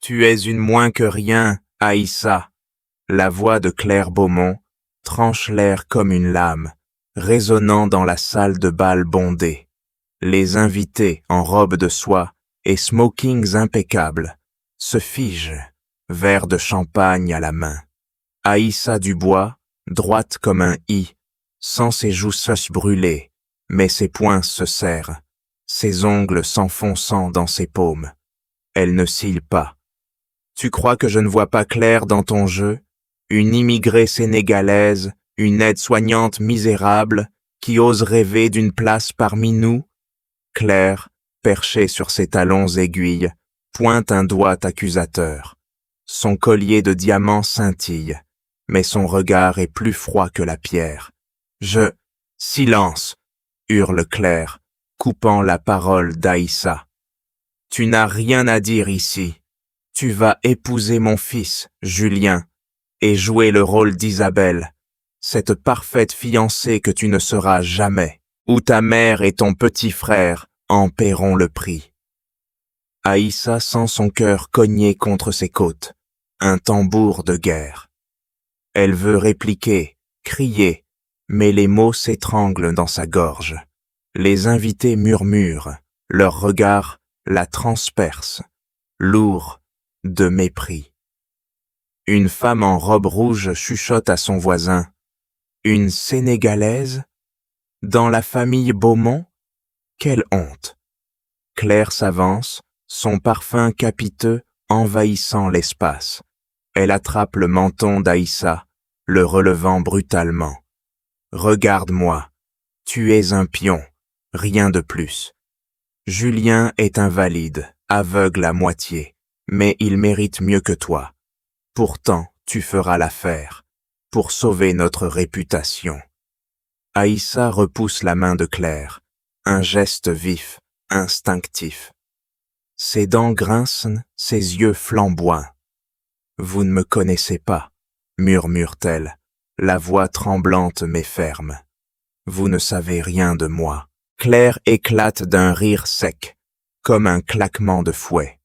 Tu es une moins que rien, Aïssa. La voix de Claire Beaumont tranche l'air comme une lame, résonnant dans la salle de bal bondée. Les invités en robe de soie et smokings impeccables se figent, verre de champagne à la main. Aïssa Dubois, droite comme un i, sans ses joues brûlées, mais ses poings se serrent, ses ongles s'enfonçant dans ses paumes. Elle ne cille pas. Tu crois que je ne vois pas clair dans ton jeu? Une immigrée sénégalaise, une aide-soignante misérable, qui ose rêver d'une place parmi nous? Claire, perchée sur ses talons aiguilles, pointe un doigt accusateur. Son collier de diamants scintille, mais son regard est plus froid que la pierre. Silence, hurle Claire, coupant la parole d'Aïssa. Tu n'as rien à dire ici. Tu vas épouser mon fils, Julien, et jouer le rôle d'Isabelle, cette parfaite fiancée que tu ne seras jamais, où ta mère et ton petit frère en paieront le prix. Aïssa sent son cœur cogner contre ses côtes, un tambour de guerre. Elle veut répliquer, crier, mais les mots s'étranglent dans sa gorge. Les invités murmurent, leurs regards la transpercent, lourds de mépris. Une femme en robe rouge chuchote à son voisin. Une Sénégalaise? Dans la famille Beaumont? Quelle honte! Claire s'avance, son parfum capiteux envahissant l'espace. Elle attrape le menton d'Aïssa, le relevant brutalement. Regarde-moi, tu es un pion, rien de plus. Julien est invalide, aveugle à moitié, mais il mérite mieux que toi. Pourtant, tu feras l'affaire, pour sauver notre réputation. Aïssa repousse la main de Claire, un geste vif, instinctif. Ses dents grincent, ses yeux flamboient. Vous ne me connaissez pas, murmure-t-elle, la voix tremblante mais ferme. Vous ne savez rien de moi. Claire éclate d'un rire sec, comme un claquement de fouet.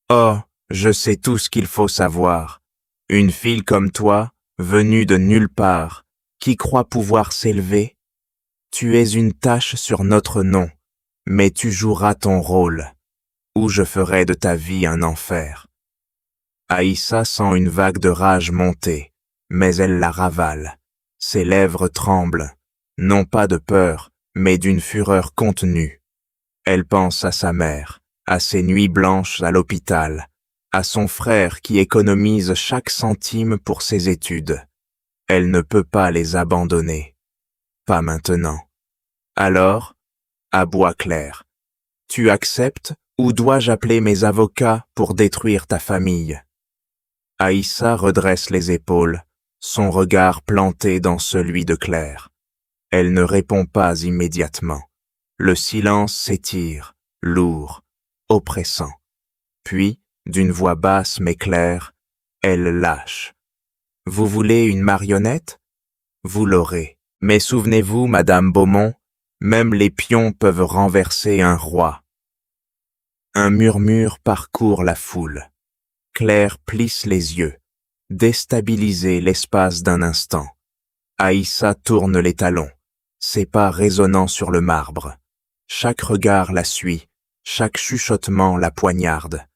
Oh, je sais tout ce qu'il faut savoir. Une fille comme toi, venue de nulle part, qui croit pouvoir s'élever. Tu es une tache sur notre nom, mais tu joueras ton rôle, ou je ferai de ta vie un enfer. Aïssa sent une vague de rage monter, mais elle la ravale. Ses lèvres tremblent, non pas de peur, mais d'une fureur contenue. Elle pense à sa mère, à ses nuits blanches à l'hôpital, à son frère qui économise chaque centime pour ses études. Elle ne peut pas les abandonner. Pas maintenant. Alors, aboie Claire. Tu acceptes ou dois-je appeler mes avocats pour détruire ta famille? Aïssa redresse les épaules, son regard planté dans celui de Claire. Elle ne répond pas immédiatement. Le silence s'étire, lourd, oppressant. Puis, d'une voix basse mais claire, elle lâche. Vous voulez une marionnette? Vous l'aurez. Mais souvenez-vous, Madame Beaumont, même les pions peuvent renverser un roi. Un murmure parcourt la foule. Claire plisse les yeux, déstabilisée l'espace d'un instant. Aïssa tourne les talons, ses pas résonnant sur le marbre. Chaque regard la suit, chaque chuchotement la poignarde.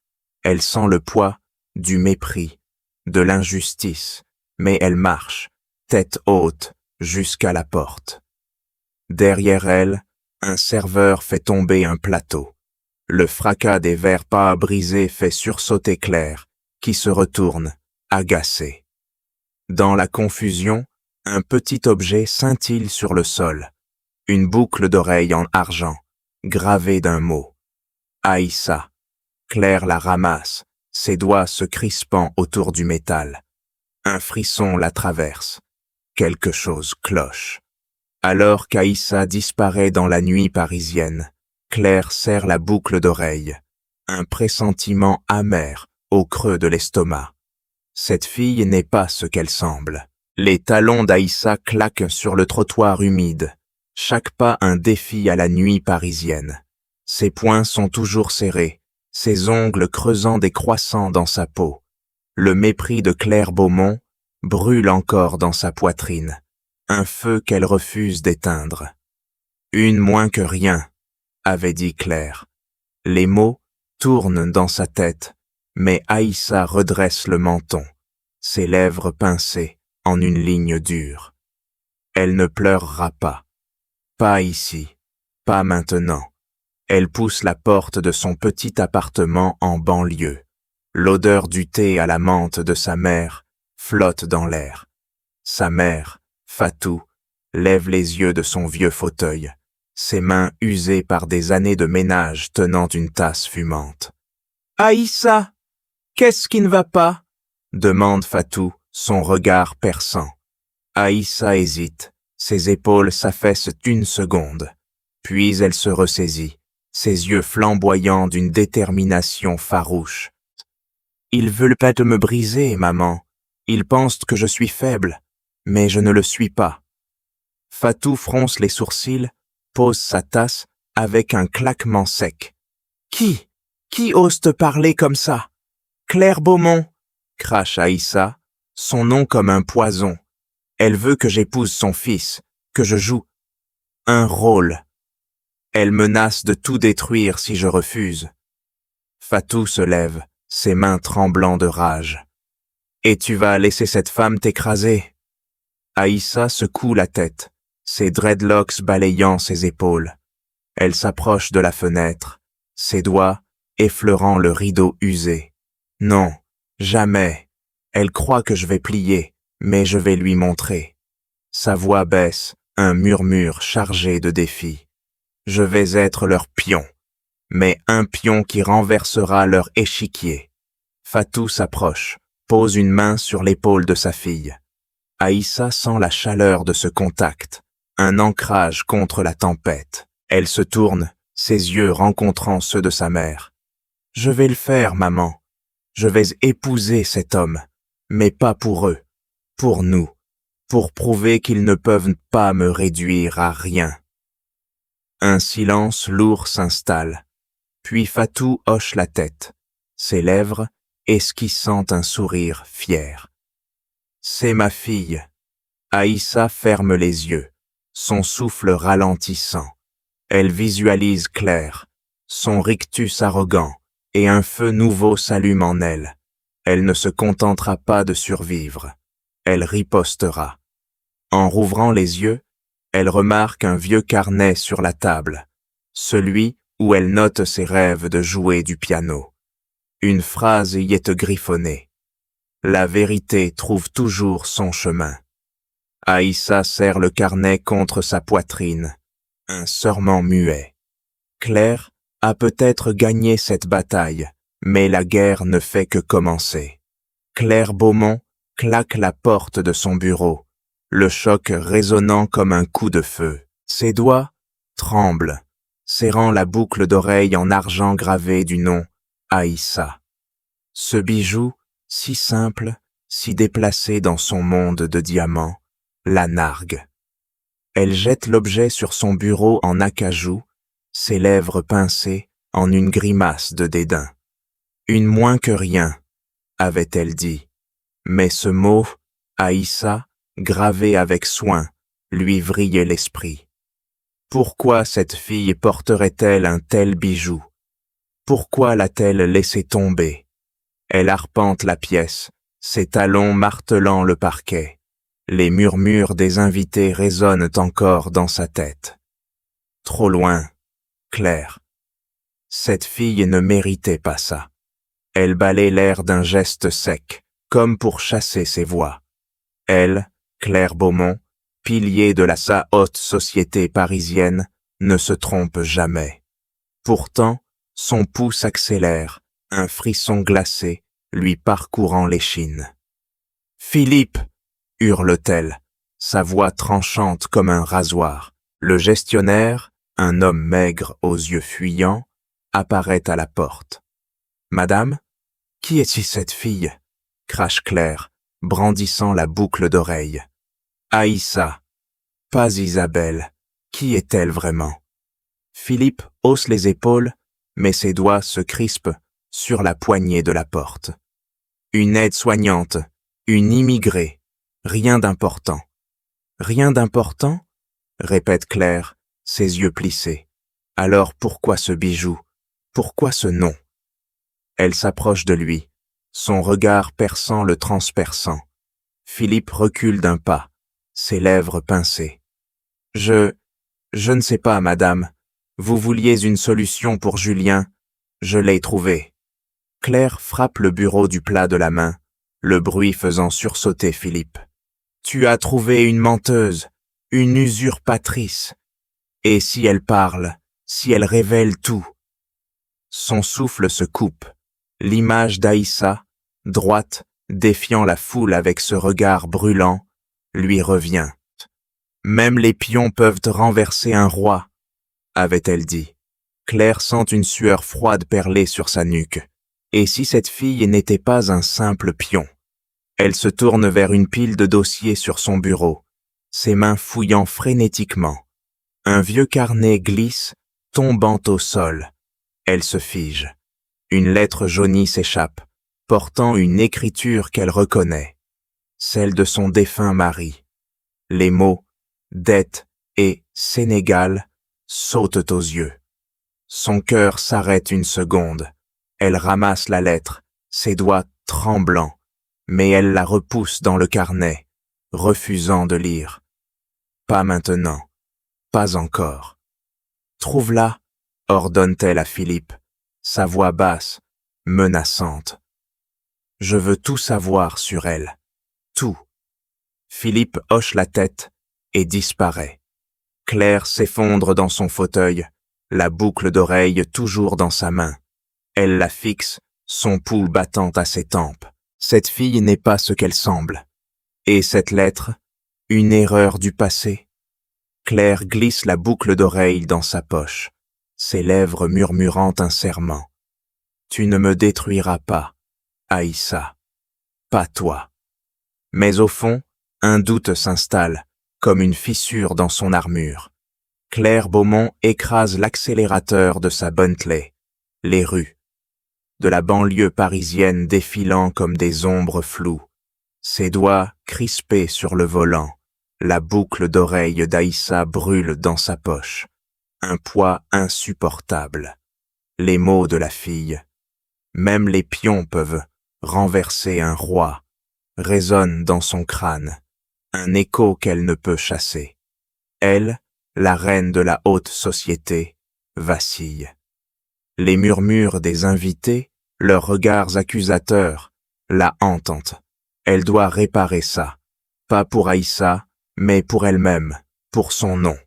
Elle sent le poids du mépris, de l'injustice, mais elle marche, tête haute, jusqu'à la porte. Derrière elle, un serveur fait tomber un plateau. Le fracas des verres pas brisés fait sursauter Claire, qui se retourne, agacée. Dans la confusion, un petit objet scintille sur le sol. Une boucle d'oreille en argent, gravée d'un mot. Aïssa. Claire la ramasse, ses doigts se crispant autour du métal. Un frisson la traverse. Quelque chose cloche. Alors qu'Aïssa disparaît dans la nuit parisienne, Claire serre la boucle d'oreille. Un pressentiment amer au creux de l'estomac. Cette fille n'est pas ce qu'elle semble. Les talons d'Aïssa claquent sur le trottoir humide. Chaque pas un défi à la nuit parisienne. Ses poings sont toujours serrés, ses ongles creusant des croissants dans sa peau. Le mépris de Claire Beaumont brûle encore dans sa poitrine, un feu qu'elle refuse d'éteindre. Une moins que rien, avait dit Claire. Les mots tournent dans sa tête, mais Aïssa redresse le menton, ses lèvres pincées en une ligne dure. Elle ne pleurera pas. Pas ici, pas maintenant. Elle pousse la porte de son petit appartement en banlieue. L'odeur du thé à la menthe de sa mère flotte dans l'air. Sa mère, Fatou, lève les yeux de son vieux fauteuil, ses mains usées par des années de ménage tenant une tasse fumante. « Aïssa, qu'est-ce qui ne va pas ?» demande Fatou, son regard perçant. Aïssa hésite, ses épaules s'affaissent une seconde, puis elle se ressaisit, ses yeux flamboyants d'une détermination farouche. « Ils veulent pas te me briser, maman. Ils pensent que je suis faible, mais je ne le suis pas. » Fatou fronce les sourcils, pose sa tasse avec un claquement sec. « Qui ose te parler comme ça? Claire Beaumont !» crache Aïssa, son nom comme un poison. Elle veut que j'épouse son fils, que je joue un rôle. Elle menace de tout détruire si je refuse. Fatou se lève, ses mains tremblant de rage. « Et tu vas laisser cette femme t'écraser ?» Aïssa secoue la tête, ses dreadlocks balayant ses épaules. Elle s'approche de la fenêtre, ses doigts effleurant le rideau usé. Non, jamais. Elle croit que je vais plier, mais je vais lui montrer. Sa voix baisse, un murmure chargé de défi. Je vais être leur pion, mais un pion qui renversera leur échiquier. Fatou s'approche, pose une main sur l'épaule de sa fille. Aïssa sent la chaleur de ce contact, un ancrage contre la tempête. Elle se tourne, ses yeux rencontrant ceux de sa mère. « Je vais le faire, maman. Je vais épouser cet homme, mais pas pour eux, pour nous, pour prouver qu'ils ne peuvent pas me réduire à rien. » Un silence lourd s'installe, puis Fatou hoche la tête, ses lèvres esquissant un sourire fier. « C'est ma fille. » Aïssa ferme les yeux, son souffle ralentissant. Elle visualise Claire, son rictus arrogant, et un feu nouveau s'allume en elle. Elle ne se contentera pas de survivre. Elle ripostera. En rouvrant les yeux, elle remarque un vieux carnet sur la table, celui où elle note ses rêves de jouer du piano. Une phrase y est griffonnée. La vérité trouve toujours son chemin. Aïssa serre le carnet contre sa poitrine, un serment muet. Claire a peut-être gagné cette bataille, mais la guerre ne fait que commencer. Claire Beaumont claque la porte de son bureau, le choc résonnant comme un coup de feu. Ses doigts tremblent, serrant la boucle d'oreille en argent gravé du nom Aïssa. Ce bijou, si simple, si déplacé dans son monde de diamants, la nargue. Elle jette l'objet sur son bureau en acajou, ses lèvres pincées en une grimace de dédain. Une moins que rien, avait-elle dit, mais ce mot, Aïssa, gravé avec soin, lui vrillait l'esprit. Pourquoi cette fille porterait-elle un tel bijou? Pourquoi l'a-t-elle laissé tomber? Elle arpente la pièce, ses talons martelant le parquet. Les murmures des invités résonnent encore dans sa tête. Trop loin, Claire. Cette fille ne méritait pas ça. Elle balaie l'air d'un geste sec, comme pour chasser ses voix. Elle, Claire Beaumont, pilier de la sa haute société parisienne, ne se trompe jamais. Pourtant, son pouls s'accélère, un frisson glacé lui parcourant l'échine. « Philippe !» hurle-t-elle, sa voix tranchante comme un rasoir. Le gestionnaire, un homme maigre aux yeux fuyants, apparaît à la porte. « Madame, qui est-il cette fille ?» crache Claire, brandissant la boucle d'oreille. « Aïssa, pas Isabelle. Qui est-elle vraiment ?» Philippe hausse les épaules, mais ses doigts se crispent sur la poignée de la porte. Une aide-soignante, une immigrée, rien d'important. Rien d'important? Répète Claire, ses yeux plissés. Alors pourquoi ce bijou? Pourquoi ce nom? Elle s'approche de lui, son regard perçant le transperçant. Philippe recule d'un pas, ses lèvres pincées. Je ne sais pas, madame. Vous vouliez une solution pour Julien. Je l'ai trouvée. Claire frappe le bureau du plat de la main, le bruit faisant sursauter Philippe. Tu as trouvé une menteuse, une usurpatrice. Et si elle parle, si elle révèle tout? Son souffle se coupe. L'image d'Aïssa, droite, défiant la foule avec ce regard brûlant, lui revient. Même les pions peuvent renverser un roi, avait-elle dit. Claire sent une sueur froide perler sur sa nuque. Et si cette fille n'était pas un simple pion? Elle se tourne vers une pile de dossiers sur son bureau, ses mains fouillant frénétiquement. Un vieux carnet glisse, tombant au sol. Elle se fige. Une lettre jaunie s'échappe, portant une écriture qu'elle reconnaît. Celle de son défunt mari. Les mots « dette » et « Sénégal » sautent aux yeux. Son cœur s'arrête une seconde. Elle ramasse la lettre, ses doigts tremblants, mais elle la repousse dans le carnet, refusant de lire. Pas maintenant, pas encore. Trouve-la, ordonne-t-elle à Philippe, sa voix basse, menaçante. Je veux tout savoir sur elle, tout. Philippe hoche la tête et disparaît. Claire s'effondre dans son fauteuil, la boucle d'oreille toujours dans sa main. Elle la fixe, son pouls battant à ses tempes. Cette fille n'est pas ce qu'elle semble. Et cette lettre, une erreur du passé? Claire glisse la boucle d'oreille dans sa poche, ses lèvres murmurant un serment. Tu ne me détruiras pas, Aïssa. Pas toi. Mais au fond, un doute s'installe, comme une fissure dans son armure. Claire Beaumont écrase l'accélérateur de sa Bentley. Les rues de la banlieue parisienne défilant comme des ombres floues. Ses doigts crispés sur le volant. La boucle d'oreille d'Aïssa brûle dans sa poche. Un poids insupportable. Les mots de la fille. Même les pions peuvent renverser un roi. Résonnent dans son crâne. Un écho qu'elle ne peut chasser. Elle, la reine de la haute société, vacille. Les murmures des invités, leurs regards accusateurs, la hantent. Elle doit réparer ça. Pas pour Aïssa, mais pour elle-même, pour son nom.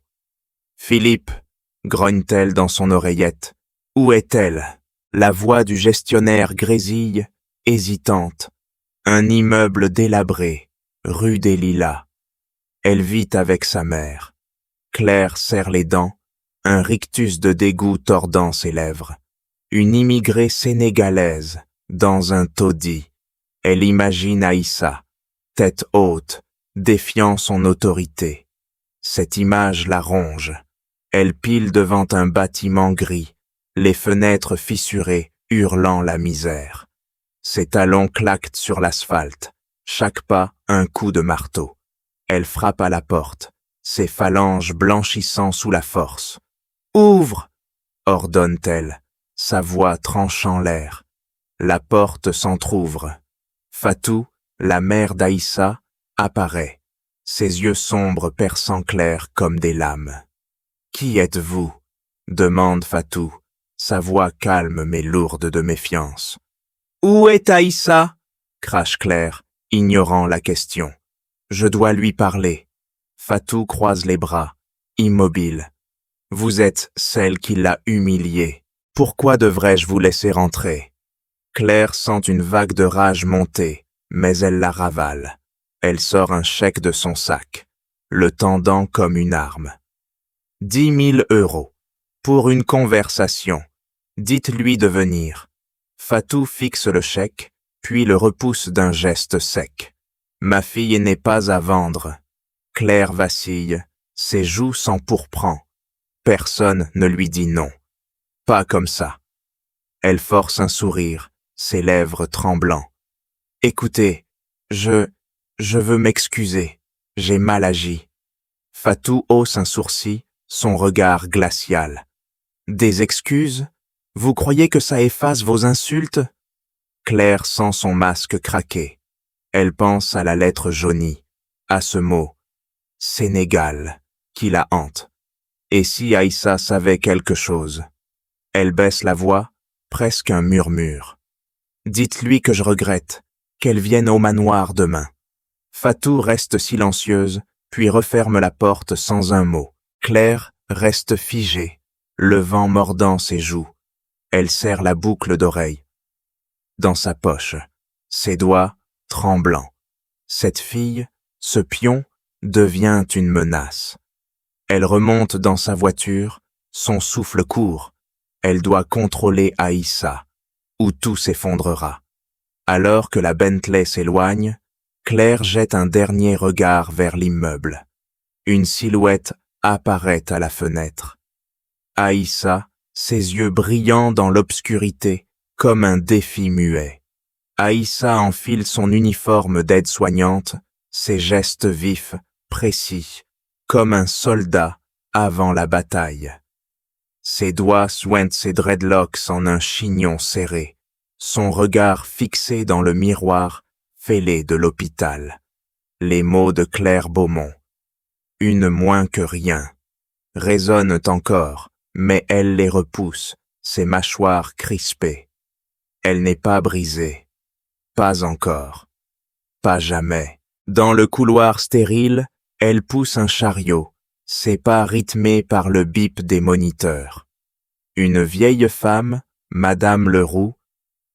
Philippe, grogne-t-elle dans son oreillette. Où est-elle? La voix du gestionnaire grésille, hésitante. Un immeuble délabré, rue des Lilas. Elle vit avec sa mère. Claire serre les dents, un rictus de dégoût tordant ses lèvres. Une immigrée sénégalaise, dans un taudis. Elle imagine Aïssa, tête haute, défiant son autorité. Cette image la ronge. Elle pile devant un bâtiment gris, les fenêtres fissurées, hurlant la misère. Ses talons claquent sur l'asphalte, chaque pas un coup de marteau. Elle frappe à la porte, ses phalanges blanchissant sous la force. « Ouvre !» ordonne-t-elle, sa voix tranchant l'air. La porte s'entr'ouvre. Fatou, la mère d'Aïssa, apparaît, ses yeux sombres perçant Claire comme des lames. « Qui êtes-vous » demande Fatou, sa voix calme mais lourde de méfiance. « Où est Aïssa » crache Claire, ignorant la question. « Je dois lui parler. » Fatou croise les bras, immobile. « Vous êtes celle qui l'a humiliée. Pourquoi devrais-je vous laisser rentrer ?» Claire sent une vague de rage monter, mais elle la ravale. Elle sort un chèque de son sac, le tendant comme une arme. 10 000 €, pour une conversation. Dites-lui de venir. Fatou fixe le chèque, puis le repousse d'un geste sec. Ma fille n'est pas à vendre. Claire vacille, ses joues s'empourprant. Personne ne lui dit non. Pas comme ça. Elle force un sourire, ses lèvres tremblants. Écoutez, je veux m'excuser. J'ai mal agi. Fatou hausse un sourcil, son regard glacial. Des excuses? Vous croyez que ça efface vos insultes? Claire sent son masque craquer. Elle pense à la lettre jaunie, à ce mot « Sénégal » qui la hante. Et si Aïssa savait quelque chose? Elle baisse la voix, presque un murmure. Dites-lui que je regrette, qu'elle vienne au manoir demain. Fatou reste silencieuse, puis referme la porte sans un mot. Claire reste figée, le vent mordant ses joues. Elle serre la boucle d'oreille. Dans sa poche, ses doigts tremblants. Cette fille, ce pion, devient une menace. Elle remonte dans sa voiture, son souffle court. Elle doit contrôler Aïssa, ou tout s'effondrera. Alors que la Bentley s'éloigne, Claire jette un dernier regard vers l'immeuble. Une silhouette apparaît à la fenêtre. Aïssa, ses yeux brillants dans l'obscurité, comme un défi muet. Aïssa enfile son uniforme d'aide-soignante, ses gestes vifs, précis, comme un soldat avant la bataille. Ses doigts soignent ses dreadlocks en un chignon serré, son regard fixé dans le miroir fêlé de l'hôpital. Les mots de Claire Beaumont, une moins que rien, résonnent encore, mais elle les repousse, ses mâchoires crispées. Elle n'est pas brisée. Pas encore. Pas jamais. Dans le couloir stérile, elle pousse un chariot, ses pas rythmés par le bip des moniteurs. Une vieille femme, Madame Leroux,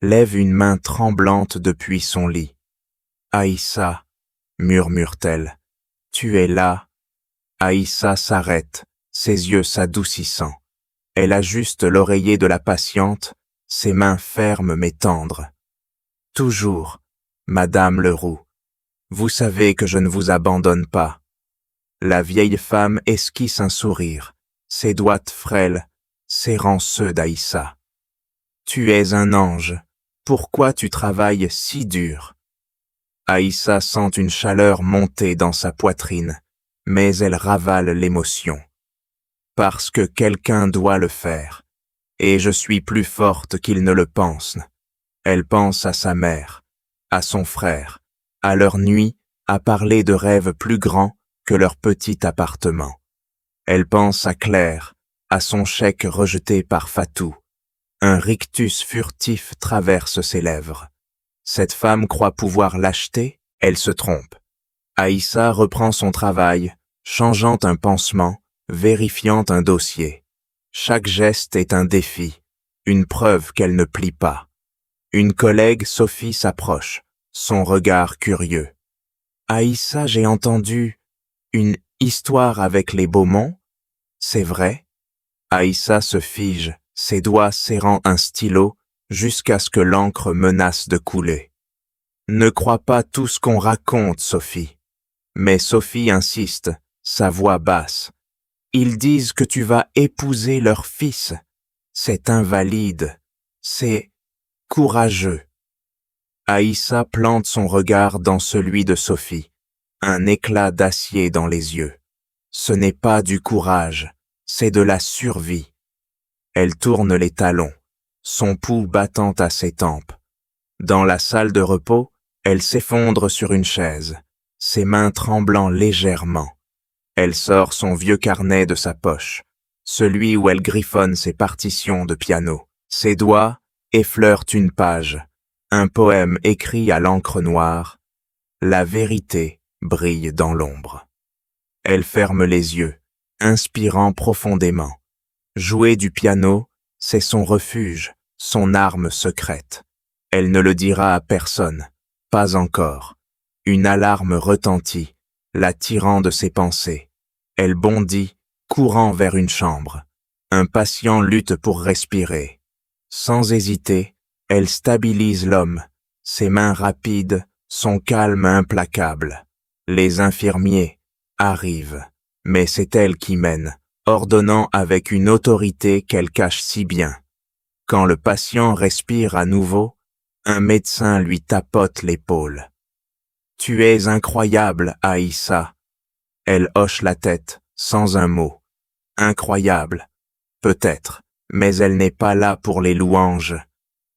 lève une main tremblante depuis son lit. « Aïssa, murmure-t-elle, tu es là. » Aïssa s'arrête, ses yeux s'adoucissant. Elle ajuste l'oreiller de la patiente, ses mains fermes mais tendres. « Toujours, Madame Leroux, vous savez que je ne vous abandonne pas. » La vieille femme esquisse un sourire, ses doigts frêles, serrant ceux d'Aïssa. « Tu es un ange, pourquoi tu travailles si dur? » Aïssa sent une chaleur monter dans sa poitrine, mais elle ravale l'émotion. Parce que quelqu'un doit le faire, et je suis plus forte qu'il ne le pense. Elle pense à sa mère, à son frère, à leur nuit, à parler de rêves plus grands que leur petit appartement. Elle pense à Claire, à son chèque rejeté par Fatou. Un rictus furtif traverse ses lèvres. Cette femme croit pouvoir l'acheter, elle se trompe. Aïssa reprend son travail, changeant un pansement, vérifiant un dossier. Chaque geste est un défi, une preuve qu'elle ne plie pas. Une collègue, Sophie, s'approche, son regard curieux. « Aïssa, j'ai entendu une histoire avec les Beaumont, c'est vrai ?» Aïssa se fige, ses doigts serrant un stylo jusqu'à ce que l'encre menace de couler. « Ne crois pas tout ce qu'on raconte, Sophie. » Mais Sophie insiste, sa voix basse. « Ils disent que tu vas épouser leur fils. C'est invalide. C'est courageux. » Aïssa plante son regard dans celui de Sophie, un éclat d'acier dans les yeux. Ce n'est pas du courage, c'est de la survie. Elle tourne les talons, son pouls battant à ses tempes. Dans la salle de repos, elle s'effondre sur une chaise, ses mains tremblant légèrement. Elle sort son vieux carnet de sa poche, celui où elle griffonne ses partitions de piano. Ses doigts effleurent une page, un poème écrit à l'encre noire. La vérité brille dans l'ombre. Elle ferme les yeux, inspirant profondément. Jouer du piano, c'est son refuge, son arme secrète. Elle ne le dira à personne, pas encore. Une alarme retentit, la tirant de ses pensées. Elle bondit, courant vers une chambre. Un patient lutte pour respirer. Sans hésiter, elle stabilise l'homme, ses mains rapides, son calme implacable. Les infirmiers arrivent, mais c'est elle qui mène, ordonnant avec une autorité qu'elle cache si bien. Quand le patient respire à nouveau, un médecin lui tapote l'épaule. « Tu es incroyable, Aïssa. » Elle hoche la tête, sans un mot. Incroyable, peut-être, mais elle n'est pas là pour les louanges.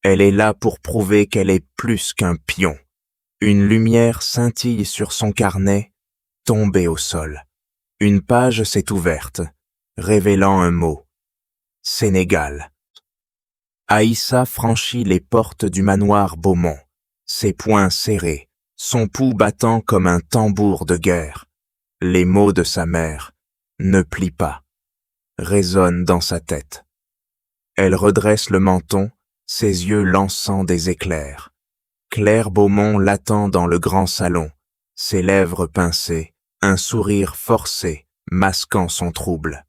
Elle est là pour prouver qu'elle est plus qu'un pion. Une lumière scintille sur son carnet, tombée au sol. Une page s'est ouverte, révélant un mot. Sénégal. Aïssa franchit les portes du manoir Beaumont, ses poings serrés, son pouls battant comme un tambour de guerre. Les mots de sa mère, ne plient pas, résonnent dans sa tête. Elle redresse le menton, ses yeux lançant des éclairs. Claire Beaumont l'attend dans le grand salon, ses lèvres pincées, un sourire forcé, masquant son trouble.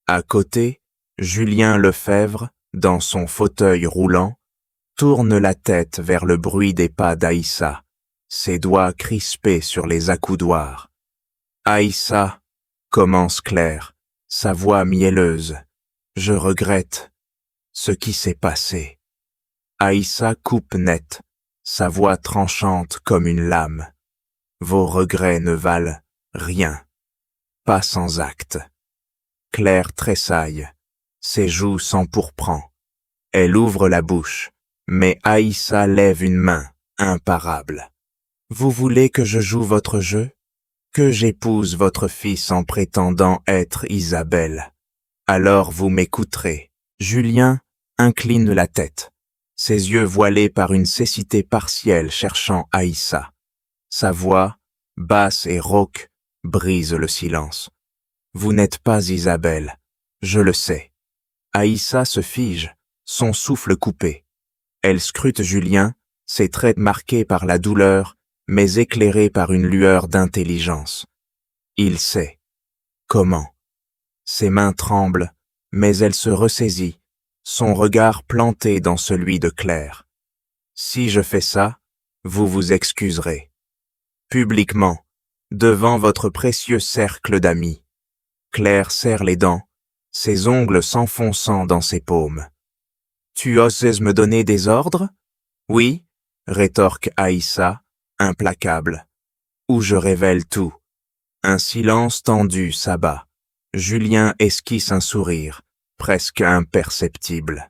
À côté, Julien Lefebvre, dans son fauteuil roulant, tourne la tête vers le bruit des pas d'Aïssa, ses doigts crispés sur les accoudoirs. « Aïssa, » commence Claire, sa voix mielleuse, « je regrette ce qui s'est passé. » Aïssa coupe net, sa voix tranchante comme une lame. « Vos regrets ne valent rien, pas sans acte. » Claire tressaille, ses joues s'empourprant. Elle ouvre la bouche, mais Aïssa lève une main, imparable. « Vous voulez que je joue votre jeu? Que j'épouse votre fils en prétendant être Isabelle? Alors vous m'écouterez. » Julien incline la tête, ses yeux voilés par une cécité partielle cherchant Aïssa. Sa voix, basse et rauque, brise le silence. « Vous n'êtes pas Isabelle, je le sais. » Aïssa se fige, son souffle coupé. Elle scrute Julien, ses traits marqués par la douleur, mais éclairés par une lueur d'intelligence. Il sait. Comment? Ses mains tremblent, mais elle se ressaisit, son regard planté dans celui de Claire. Si je fais ça, vous vous excuserez. Publiquement, devant votre précieux cercle d'amis. Claire serre les dents, ses ongles s'enfonçant dans ses paumes. Tu oses me donner des ordres? Oui, rétorque Aïssa, implacable. Ou je révèle tout. Un silence tendu s'abat. Julien esquisse un sourire, presque imperceptible.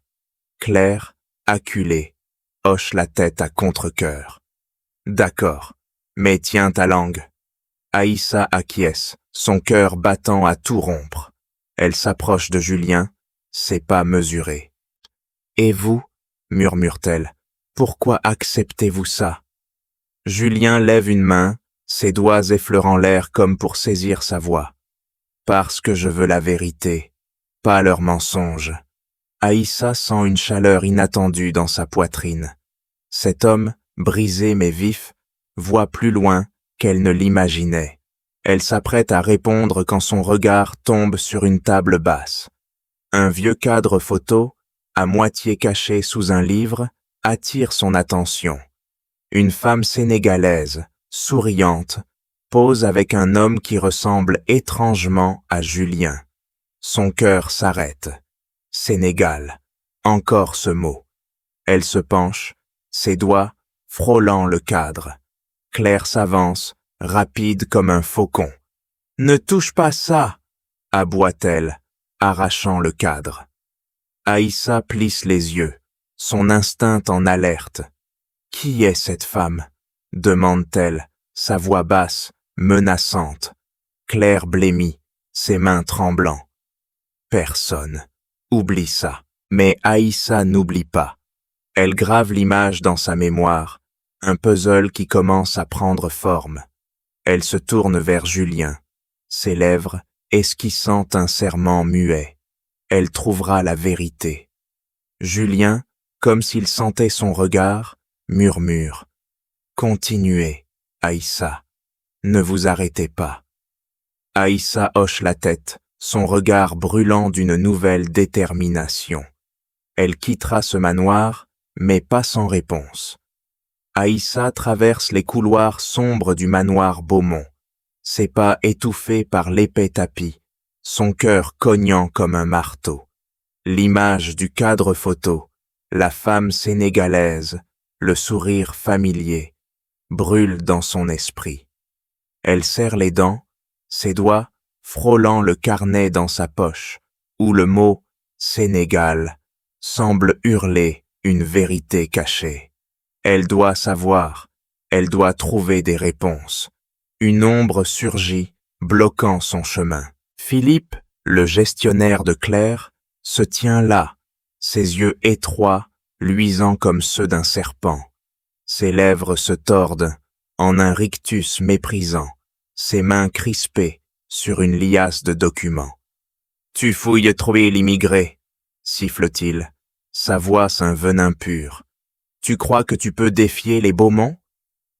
Claire, acculée, hoche la tête à contre-cœur. D'accord, mais tiens ta langue. Aïssa acquiesce, son cœur battant à tout rompre. Elle s'approche de Julien, ses pas mesurés. Et vous, murmure-t-elle, pourquoi acceptez-vous ça? Julien lève une main, ses doigts effleurant l'air comme pour saisir sa voix. Parce que je veux la vérité, pas leur mensonge. Aïssa sent une chaleur inattendue dans sa poitrine. Cet homme, brisé mais vif, voit plus loin qu'elle ne l'imaginait. Elle s'apprête à répondre quand son regard tombe sur une table basse. Un vieux cadre photo, à moitié caché sous un livre, attire son attention. Une femme sénégalaise, souriante, pose avec un homme qui ressemble étrangement à Julien. Son cœur s'arrête. Sénégal. Encore ce mot. Elle se penche, ses doigts frôlant le cadre. Claire s'avance, rapide comme un faucon. « Ne touche pas ça !» aboie-t-elle, arrachant le cadre. Aïssa plisse les yeux, son instinct en alerte. « Qui est cette femme ?» demande-t-elle, sa voix basse, menaçante. Claire blêmit, ses mains tremblant. Personne. Oublie ça. Mais Aïssa n'oublie pas. Elle grave l'image dans sa mémoire, un puzzle qui commence à prendre forme. Elle se tourne vers Julien, ses lèvres esquissant un serment muet. Elle trouvera la vérité. Julien, comme s'il sentait son regard, murmure. Continuez, Aïssa. Ne vous arrêtez pas. Aïssa hoche la tête, son regard brûlant d'une nouvelle détermination. Elle quittera ce manoir, mais pas sans réponse. Aïssa traverse les couloirs sombres du manoir Beaumont, ses pas étouffés par l'épais tapis, son cœur cognant comme un marteau. L'image du cadre photo, la femme sénégalaise, le sourire familier, brûle dans son esprit. Elle serre les dents, ses doigts frôlant le carnet dans sa poche, où le mot « Sénégal » semble hurler une vérité cachée. Elle doit savoir, elle doit trouver des réponses. Une ombre surgit, bloquant son chemin. Philippe, le gestionnaire de Claire, se tient là, ses yeux étroits, luisants comme ceux d'un serpent. Ses lèvres se tordent en un rictus méprisant, ses mains crispées sur une liasse de documents. « Tu fouilles trop l'immigré », siffle-t-il, sa voix un venin pur. « Tu crois que tu peux défier les Beaumont ?»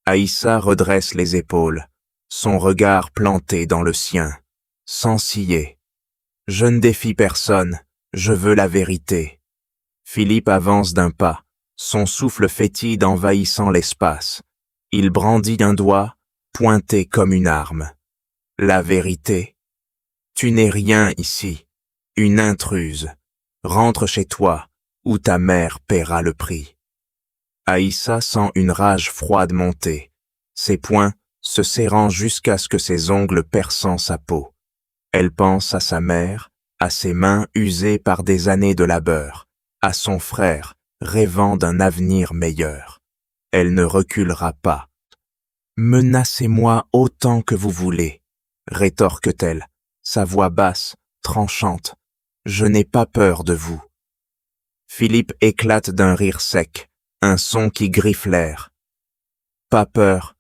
Aïssa redresse les épaules, son regard planté dans le sien, sans ciller. « Je ne défie personne, je veux la vérité. » Philippe avance d'un pas, son souffle fétide envahissant l'espace. Il brandit un doigt, pointé comme une arme. « La vérité. Tu n'es rien ici, une intruse. Rentre chez toi, où ta mère paiera le prix. » Aïssa sent une rage froide monter, ses poings se serrant jusqu'à ce que ses ongles perçant sa peau. Elle pense à sa mère, à ses mains usées par des années de labeur, à son frère, rêvant d'un avenir meilleur. Elle ne reculera pas. « Menacez-moi autant que vous voulez, » rétorque-t-elle, sa voix basse, tranchante. « Je n'ai pas peur de vous. » Philippe éclate d'un rire sec, un son qui griffe l'air. « Pas peur,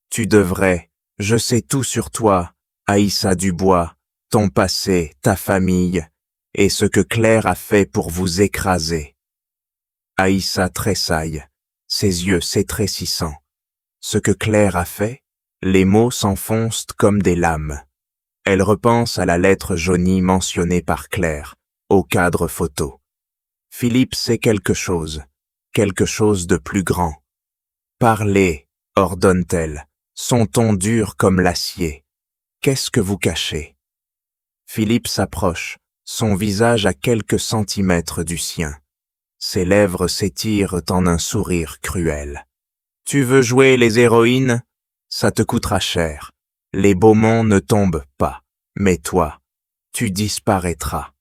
tu devrais, je sais tout sur toi, Aïssa Dubois, ton passé, ta famille, et ce que Claire a fait pour vous écraser. » Aïssa tressaille, ses yeux s'étrécissant. Ce que Claire a fait, les mots s'enfoncent comme des lames. Elle repense à la lettre jaunie mentionnée par Claire, au cadre photo. Philippe sait quelque chose de plus grand. « Parlez, » ordonne-t-elle, son ton dur comme l'acier. « Qu'est-ce que vous cachez ?» Philippe s'approche, son visage à quelques centimètres du sien. Ses lèvres s'étirent en un sourire cruel. « Tu veux jouer les héroïnes? Ça te coûtera cher. Les Beaumont ne tombent pas, mais toi, tu disparaîtras. »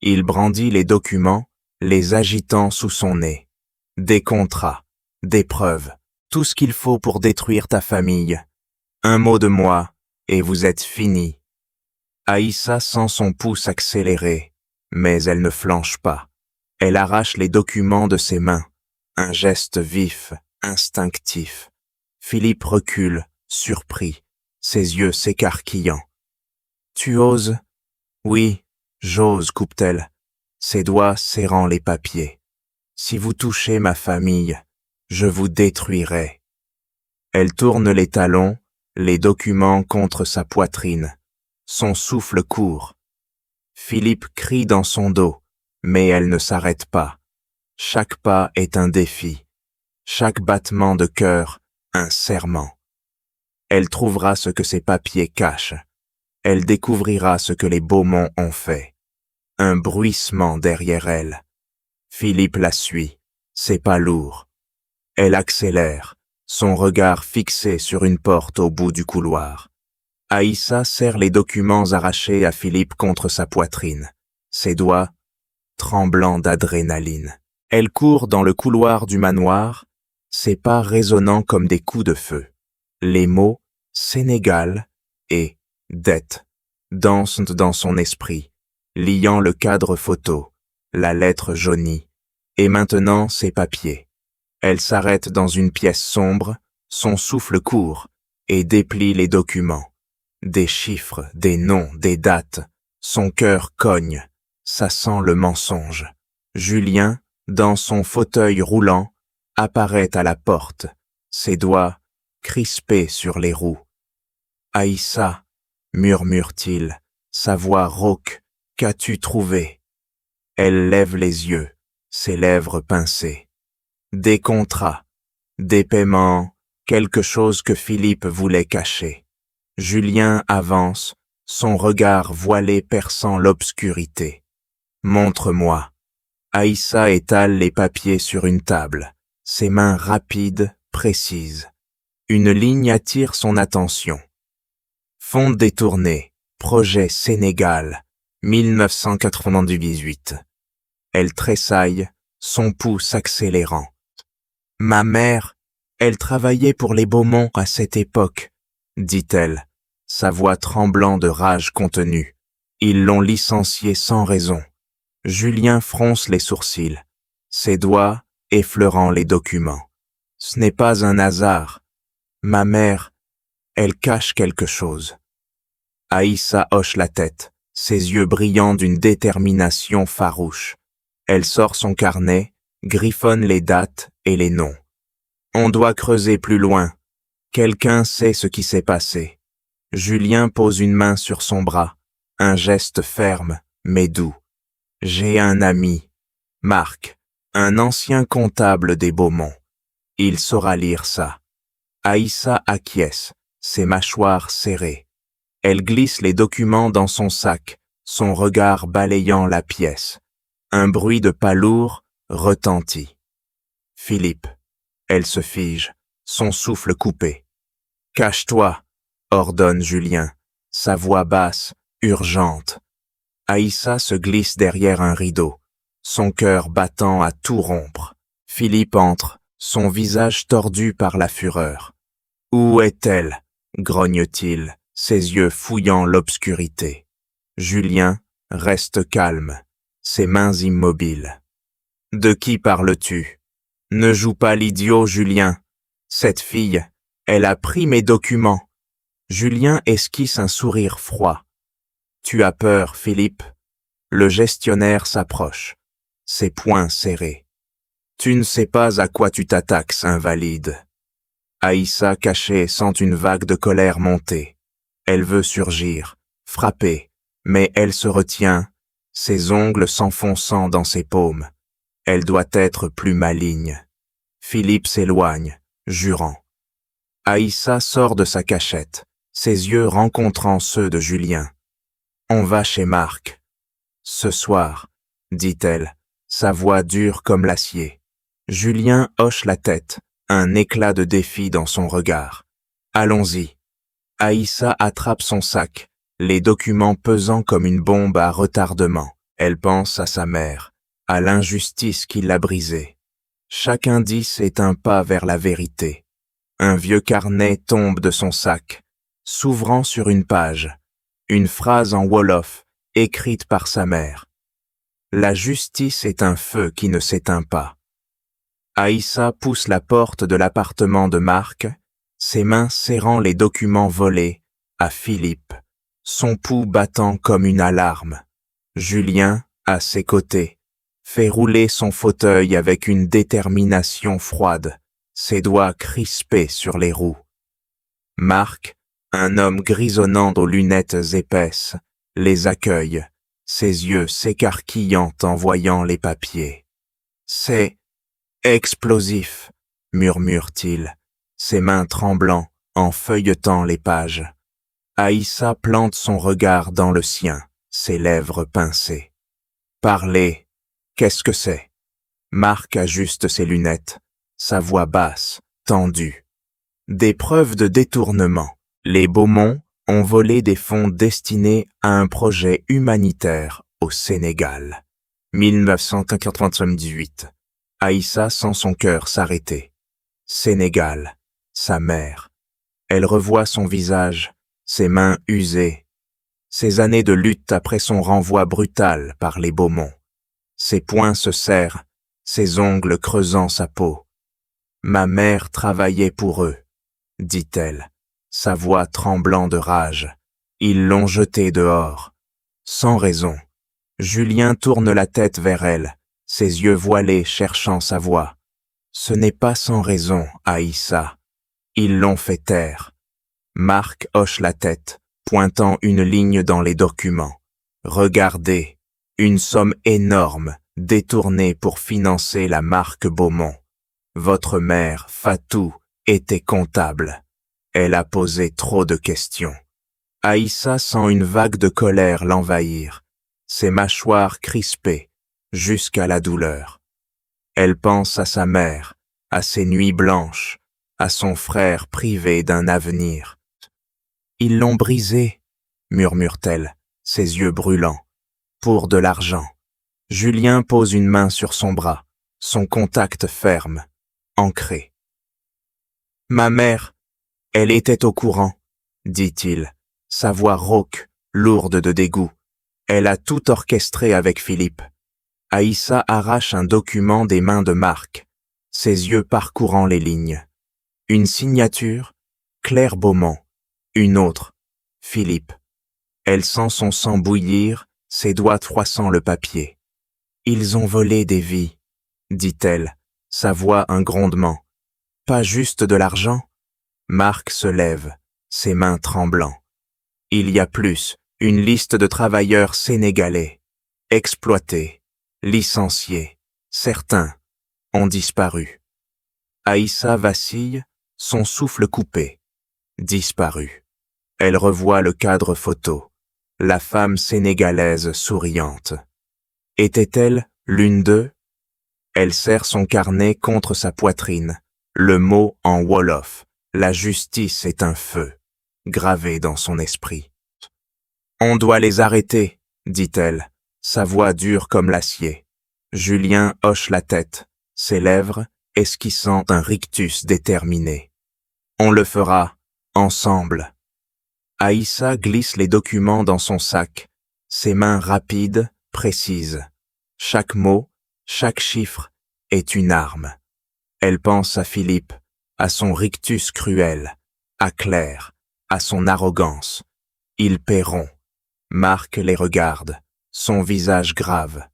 Il brandit les documents, les agitant sous son nez. Des contrats, des preuves, tout ce qu'il faut pour détruire ta famille. Un mot de moi, et vous êtes fini. Aïssa sent son pouce accélérer, mais elle ne flanche pas. Elle arrache les documents de ses mains. Un geste vif, instinctif. Philippe recule, surpris, ses yeux s'écarquillant. « Tu oses ?»« Oui, j'ose, » coupe-t-elle, ses doigts serrant les papiers. « Si vous touchez ma famille, je vous détruirai. » Elle tourne les talons, les documents contre sa poitrine. Son souffle court. Philippe crie dans son dos, mais elle ne s'arrête pas. Chaque pas est un défi. Chaque battement de cœur, un serment. Elle trouvera ce que ces papiers cachent. Elle découvrira ce que les Beaumont ont fait. Un bruissement derrière elle. Philippe la suit. C'est pas lourd. Elle accélère, son regard fixé sur une porte au bout du couloir. Aïssa serre les documents arrachés à Philippe contre sa poitrine, ses doigts tremblants d'adrénaline. Elle court dans le couloir du manoir, ses pas résonnant comme des coups de feu. Les mots « Sénégal » et « dette » dansent dans son esprit, liant le cadre photo, la lettre jaunie, et maintenant ses papiers. Elle s'arrête dans une pièce sombre, son souffle court, et déplie les documents. Des chiffres, des noms, des dates. Son cœur cogne, ça sent le mensonge. Julien, dans son fauteuil roulant, apparaît à la porte, ses doigts crispés sur les roues. « Aïssa » murmure-t-il, sa voix rauque, « qu'as-tu trouvé ?» Elle lève les yeux, ses lèvres pincées. Des contrats, des paiements, quelque chose que Philippe voulait cacher. Julien avance, son regard voilé perçant l'obscurité. « Montre-moi. » Aïssa étale les papiers sur une table, ses mains rapides, précises. Une ligne attire son attention. Fonds détourné, projet Sénégal, 1998. Elle tressaille, son pouls accélérant. Ma mère, elle travaillait pour les Beaumont à cette époque, dit-elle, sa voix tremblant de rage contenue. Ils l'ont licenciée sans raison. Julien fronce les sourcils, ses doigts effleurant les documents. Ce n'est pas un hasard. Ma mère, elle cache quelque chose. Aïssa hoche la tête, ses yeux brillants d'une détermination farouche. Elle sort son carnet, griffonne les dates et les noms. On doit creuser plus loin. Quelqu'un sait ce qui s'est passé. Julien pose une main sur son bras, un geste ferme, mais doux. J'ai un ami, Marc, un ancien comptable des Beaumont. Il saura lire ça. Aïssa acquiesce, ses mâchoires serrées. Elle glisse les documents dans son sac, son regard balayant la pièce. Un bruit de pas lourd retentit. Philippe. Elle se fige, son souffle coupé. Cache-toi, ordonne Julien, sa voix basse, urgente. Aïssa se glisse derrière un rideau, son cœur battant à tout rompre. Philippe entre, son visage tordu par la fureur. Où est-elle? Grogne-t-il, ses yeux fouillant l'obscurité. Julien reste calme, ses mains immobiles. De qui parles-tu? Ne joue pas l'idiot, Julien. Cette fille, elle a pris mes documents. Julien esquisse un sourire froid. Tu as peur, Philippe? Le gestionnaire s'approche, ses poings serrés. Tu ne sais pas à quoi tu t'attaques, invalide. Aïssa, cachée, sent une vague de colère monter. Elle veut surgir, frapper, mais elle se retient, ses ongles s'enfonçant dans ses paumes. Elle doit être plus maligne. Philippe s'éloigne, jurant. Aïssa sort de sa cachette, ses yeux rencontrant ceux de Julien. On va chez Marc. Ce soir, dit-elle, sa voix dure comme l'acier. Julien hoche la tête, un éclat de défi dans son regard. Allons-y. Aïssa attrape son sac, les documents pesant comme une bombe à retardement. Elle pense à sa mère, à l'injustice qui l'a brisée. Chaque indice est un pas vers la vérité. Un vieux carnet tombe de son sac, s'ouvrant sur une page. Une phrase en wolof, écrite par sa mère. La justice est un feu qui ne s'éteint pas. Aïssa pousse la porte de l'appartement de Marc, ses mains serrant les documents volés, à Philippe, son pouls battant comme une alarme. Julien, à ses côtés, fait rouler son fauteuil avec une détermination froide, ses doigts crispés sur les roues. Marc, un homme grisonnant aux lunettes épaisses, les accueille, ses yeux s'écarquillant en voyant les papiers. C'est explosif, murmure-t-il, ses mains tremblant en feuilletant les pages. Aïssa plante son regard dans le sien, ses lèvres pincées. Parlez, qu'est-ce que c'est? Marc ajuste ses lunettes, sa voix basse, tendue. Des preuves de détournement. Les Beaumont ont volé des fonds destinés à un projet humanitaire au Sénégal. 1998. Aïssa sent son cœur s'arrêter. Sénégal, sa mère. Elle revoit son visage, ses mains usées. Ces années de lutte après son renvoi brutal par les Beaumont. Ses poings se serrent, ses ongles creusant sa peau. Ma mère travaillait pour eux, dit-elle, sa voix tremblant de rage. Ils l'ont jetée dehors. Sans raison. Julien tourne la tête vers elle, ses yeux voilés cherchant sa voix. Ce n'est pas sans raison, Aïssa. Ils l'ont fait taire. Marc hoche la tête, pointant une ligne dans les documents. Regardez, une somme énorme, détournée pour financer la marque Beaumont. Votre mère, Fatou, était comptable. Elle a posé trop de questions. Aïssa sent une vague de colère l'envahir, ses mâchoires crispées, jusqu'à la douleur. Elle pense à sa mère, à ses nuits blanches, à son frère privé d'un avenir. Ils l'ont brisé, murmure-t-elle, ses yeux brûlants, pour de l'argent. Julien pose une main sur son bras, son contact ferme, ancré. Ma mère, elle était au courant, dit-il, sa voix rauque, lourde de dégoût. Elle a tout orchestré avec Philippe. Aïssa arrache un document des mains de Marc, ses yeux parcourant les lignes. Une signature, Claire Beaumont. Une autre, Philippe. Elle sent son sang bouillir, ses doigts froissant le papier. Ils ont volé des vies, dit-elle, sa voix un grondement. Pas juste de l'argent? Marc se lève, ses mains tremblant. Il y a plus, une liste de travailleurs sénégalais, exploités, licenciés, certains ont disparu. Aïssa vacille, son souffle coupé. Disparu. Elle revoit le cadre photo, la femme sénégalaise souriante. Était-elle l'une d'eux? Elle serre son carnet contre sa poitrine, le mot en wolof, la justice est un feu, gravé dans son esprit. On doit les arrêter, dit-elle, sa voix dure comme l'acier. Julien hoche la tête, ses lèvres esquissant un rictus déterminé. On le fera, ensemble. Aïssa glisse les documents dans son sac, ses mains rapides, précises. Chaque mot, chaque chiffre est une arme. Elle pense à Philippe, à son rictus cruel, à Claire, à son arrogance. Ils paieront. Marc les regarde, son visage grave.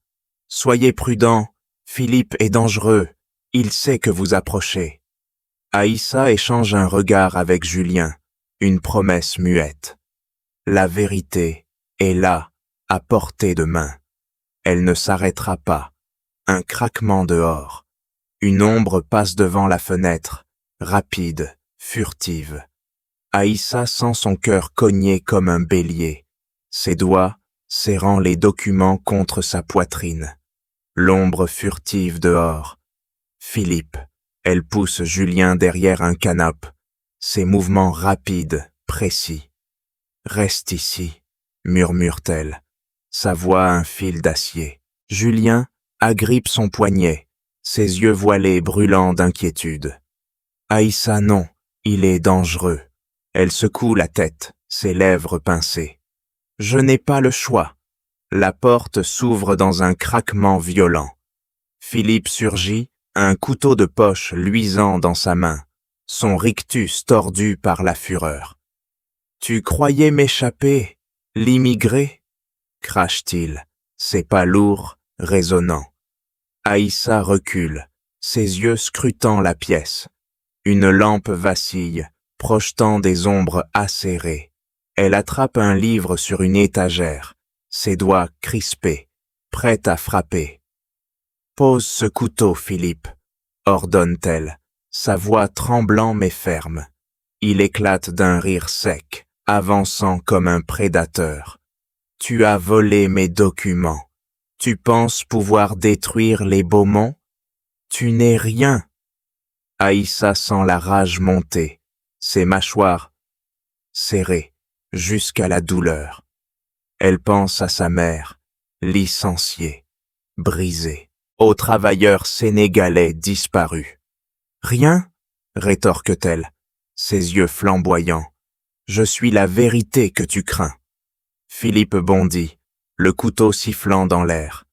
Soyez prudents, Philippe est dangereux, il sait que vous approchez. Aïssa échange un regard avec Julien, une promesse muette. La vérité est là, à portée de main. Elle ne s'arrêtera pas. Un craquement dehors. Une ombre passe devant la fenêtre, rapide, furtive. Aïssa sent son cœur cogner comme un bélier, ses doigts serrant les documents contre sa poitrine. L'ombre furtive dehors. Philippe. Elle pousse Julien derrière un canapé, ses mouvements rapides, précis. Reste ici, murmure-t-elle, sa voix un fil d'acier. Julien agrippe son poignet, ses yeux voilés brûlant d'inquiétude. Aïssa non, il est dangereux. Elle secoue la tête, ses lèvres pincées. Je n'ai pas le choix. La porte s'ouvre dans un craquement violent. Philippe surgit, un couteau de poche luisant dans sa main, son rictus tordu par la fureur. « Tu croyais m'échapper, l'immigré ?» crache-t-il, ses pas lourds, résonnants. Aïssa recule, ses yeux scrutant la pièce. Une lampe vacille, projetant des ombres acérées. Elle attrape un livre sur une étagère, ses doigts crispés, prête à frapper. « Pose ce couteau, Philippe, » ordonne-t-elle, sa voix tremblant mais ferme. Il éclate d'un rire sec, avançant comme un prédateur. « Tu as volé mes documents. Tu penses pouvoir détruire les Beaumont? Tu n'es rien. » Aïssa sent la rage monter, ses mâchoires serrées jusqu'à la douleur. Elle pense à sa mère, licenciée, brisée, aux travailleurs sénégalais disparus. « Rien ?» rétorque-t-elle, ses yeux flamboyants. « Je suis la vérité que tu crains. » Philippe bondit, le couteau sifflant dans l'air.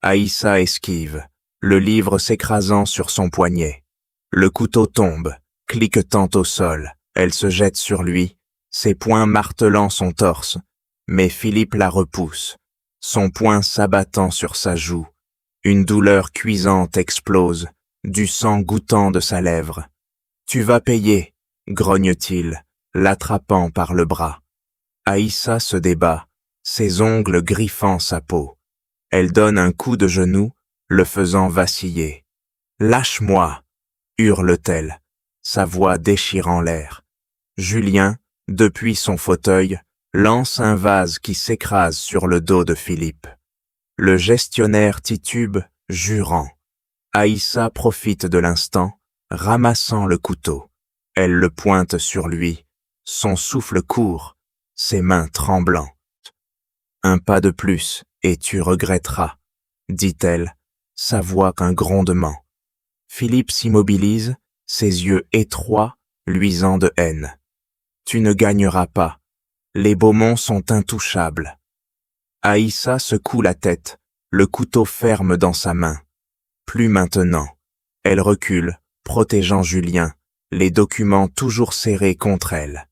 Aïssa esquive, le livre s'écrasant sur son poignet. Le couteau tombe, cliquetant au sol. Elle se jette sur lui, ses poings martelant son torse. Mais Philippe la repousse, son poing s'abattant sur sa joue. Une douleur cuisante explose, du sang goûtant de sa lèvre. « Tu vas payer » grogne-t-il, l'attrapant par le bras. Aïssa se débat, ses ongles griffant sa peau. Elle donne un coup de genou, le faisant vaciller. « Lâche-moi » hurle-t-elle, sa voix déchirant l'air. Julien, depuis son fauteuil, lance un vase qui s'écrase sur le dos de Philippe. Le gestionnaire titube, jurant. Aïssa profite de l'instant, ramassant le couteau. Elle le pointe sur lui, son souffle court, ses mains tremblantes. Un pas de plus, et tu regretteras, dit-elle, sa voix qu'un grondement. Philippe s'immobilise, ses yeux étroits, luisants de haine. Tu ne gagneras pas. Les Beaumont sont intouchables. Aïssa secoue la tête, le couteau ferme dans sa main. Plus maintenant. Elle recule, protégeant Julien, les documents toujours serrés contre elle.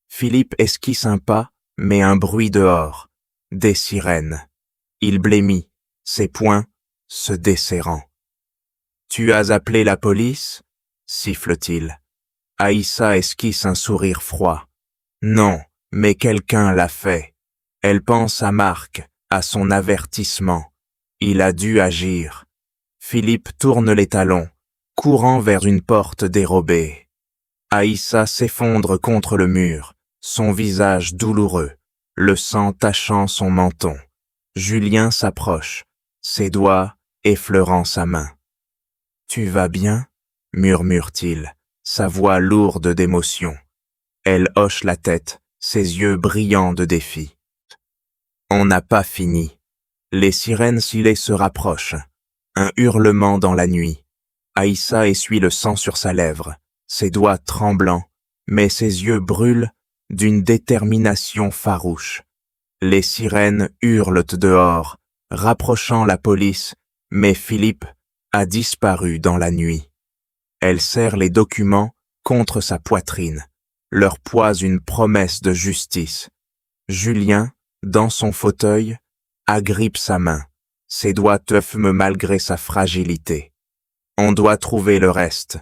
Philippe esquisse un pas, mais un bruit dehors. Des sirènes. Il blêmit, ses poings se desserrant. « Tu as appelé la police ?» siffle-t-il. Aïssa esquisse un sourire froid. « Non, mais quelqu'un l'a fait. » Elle pense à Marc, à son avertissement. Il a dû agir. Philippe tourne les talons, courant vers une porte dérobée. Aïssa s'effondre contre le mur, son visage douloureux, le sang tachant son menton. Julien s'approche, ses doigts effleurant sa main. « Tu vas bien ?» murmure-t-il, sa voix lourde d'émotion. Elle hoche la tête, ses yeux brillants de défi. On n'a pas fini. Les sirènes scellées se rapprochent. Un hurlement dans la nuit. Aïssa essuie le sang sur sa lèvre, ses doigts tremblants, mais ses yeux brûlent d'une détermination farouche. Les sirènes hurlent dehors, rapprochant la police, mais Philippe a disparu dans la nuit. Elle serre les documents contre sa poitrine, leur poise une promesse de justice. Julien, dans son fauteuil, agrippe sa main, ses doigts teufment malgré sa fragilité. « On doit trouver le reste, »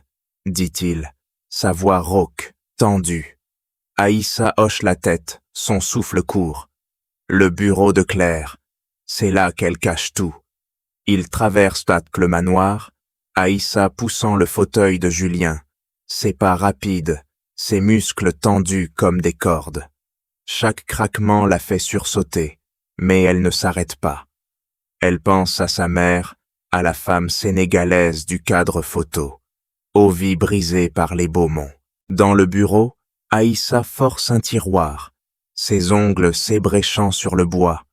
dit-il, sa voix rauque, tendue. Aïssa hoche la tête, son souffle court. Le bureau de Claire, c'est là qu'elle cache tout. Il traverse le manoir, Aïssa poussant le fauteuil de Julien, ses pas rapides, ses muscles tendus comme des cordes. Chaque craquement la fait sursauter, mais elle ne s'arrête pas. Elle pense à sa mère, à la femme sénégalaise du cadre photo, aux vies brisées par les Beaumont. Dans le bureau, Aïssa force un tiroir, ses ongles s'ébréchant sur le bois.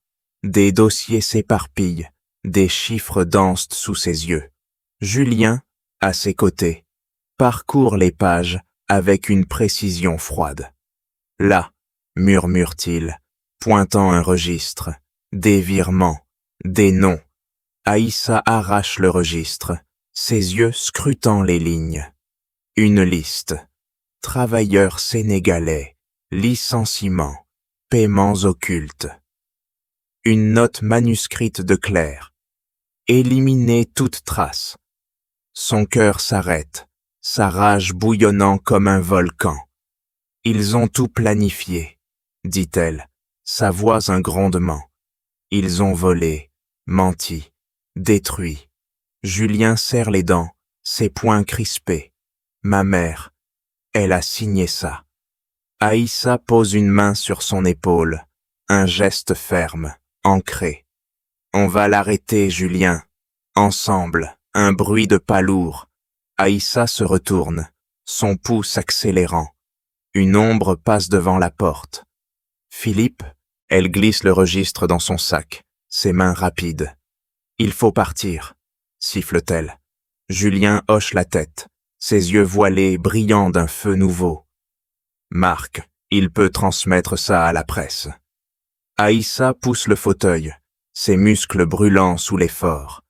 Des dossiers s'éparpillent, des chiffres dansent sous ses yeux. Julien, à ses côtés, parcourt les pages avec une précision froide. Là, murmure-t-il, pointant un registre, des virements, des noms. Aïssa arrache le registre, ses yeux scrutant les lignes. Une liste. Travailleurs sénégalais, licenciements, paiements occultes. Une note manuscrite de Claire. Éliminer toute trace. Son cœur s'arrête, sa rage bouillonnant comme un volcan. Ils ont tout planifié, dit-elle, sa voix un grondement. Ils ont volé, menti, détruit. Julien serre les dents, ses poings crispés. Ma mère, elle a signé ça. Aïssa pose une main sur son épaule, un geste ferme, ancré. On va l'arrêter, Julien. Ensemble, un bruit de pas lourd. Aïssa se retourne, son pouce accélérant. Une ombre passe devant la porte. Philippe, elle glisse le registre dans son sac, ses mains rapides. Il faut partir, siffle-t-elle. Julien hoche la tête, ses yeux voilés brillants d'un feu nouveau. Marc, il peut transmettre ça à la presse. Aïssa pousse le fauteuil, ses muscles brûlants sous l'effort.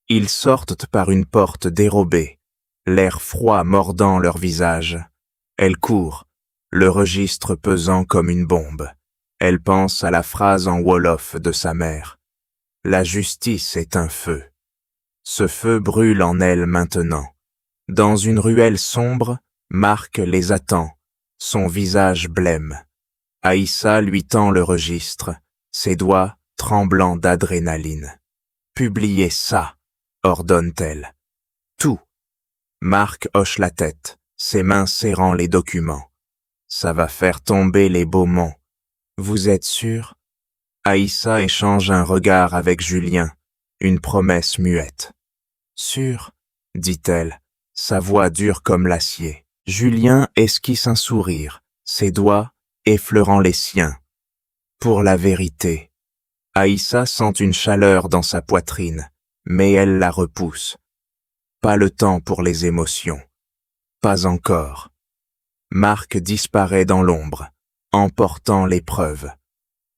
Ils sortent par une porte dérobée, l'air froid mordant leur visage. Elle court, le registre pesant comme une bombe. Elle pense à la phrase en wolof de sa mère. La justice est un feu. Ce feu brûle en elle maintenant. Dans une ruelle sombre, Marc les attend, son visage blême. Aïssa lui tend le registre, ses doigts tremblants d'adrénaline. « Publiez ça !» ordonne-t-elle. « Tout !» Marc hoche la tête, ses mains serrant les documents. « Ça va faire tomber les Beaumont. Vous êtes sûr ?» Aïssa échange un regard avec Julien, une promesse muette. Sûr, dit-elle, sa voix dure comme l'acier. Julien esquisse un sourire, ses doigts effleurant les siens. Pour la vérité. Aïssa sent une chaleur dans sa poitrine, mais elle la repousse. Pas le temps pour les émotions. Pas encore. Marc disparaît dans l'ombre, emportant l'épreuve.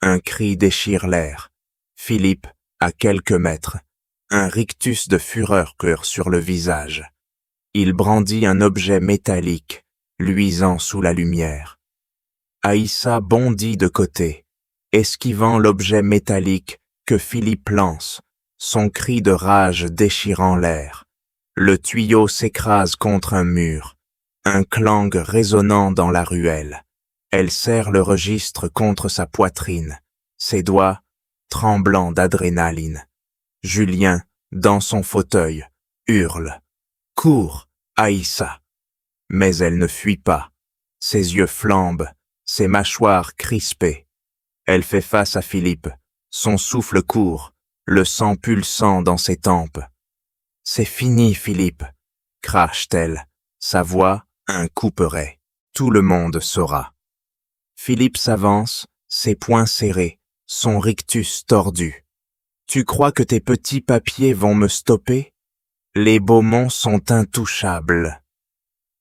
Un cri déchire l'air. Philippe, à quelques mètres, un rictus de fureur court sur le visage. Il brandit un objet métallique, luisant sous la lumière. Aïssa bondit de côté, esquivant l'objet métallique que Philippe lance, son cri de rage déchirant l'air. Le tuyau s'écrase contre un mur, un clang résonnant dans la ruelle. Elle serre le registre contre sa poitrine, ses doigts tremblants d'adrénaline. Julien, dans son fauteuil, hurle. « Cours, Aïssa !» Mais elle ne fuit pas. Ses yeux flambent, ses mâchoires crispées. Elle fait face à Philippe, son souffle court, le sang pulsant dans ses tempes. « C'est fini, Philippe !» crache-t-elle, sa voix un couperet. Tout le monde saura. Philippe s'avance, ses poings serrés, son rictus tordu. « Tu crois que tes petits papiers vont me stopper ? Les Beaumont sont intouchables. »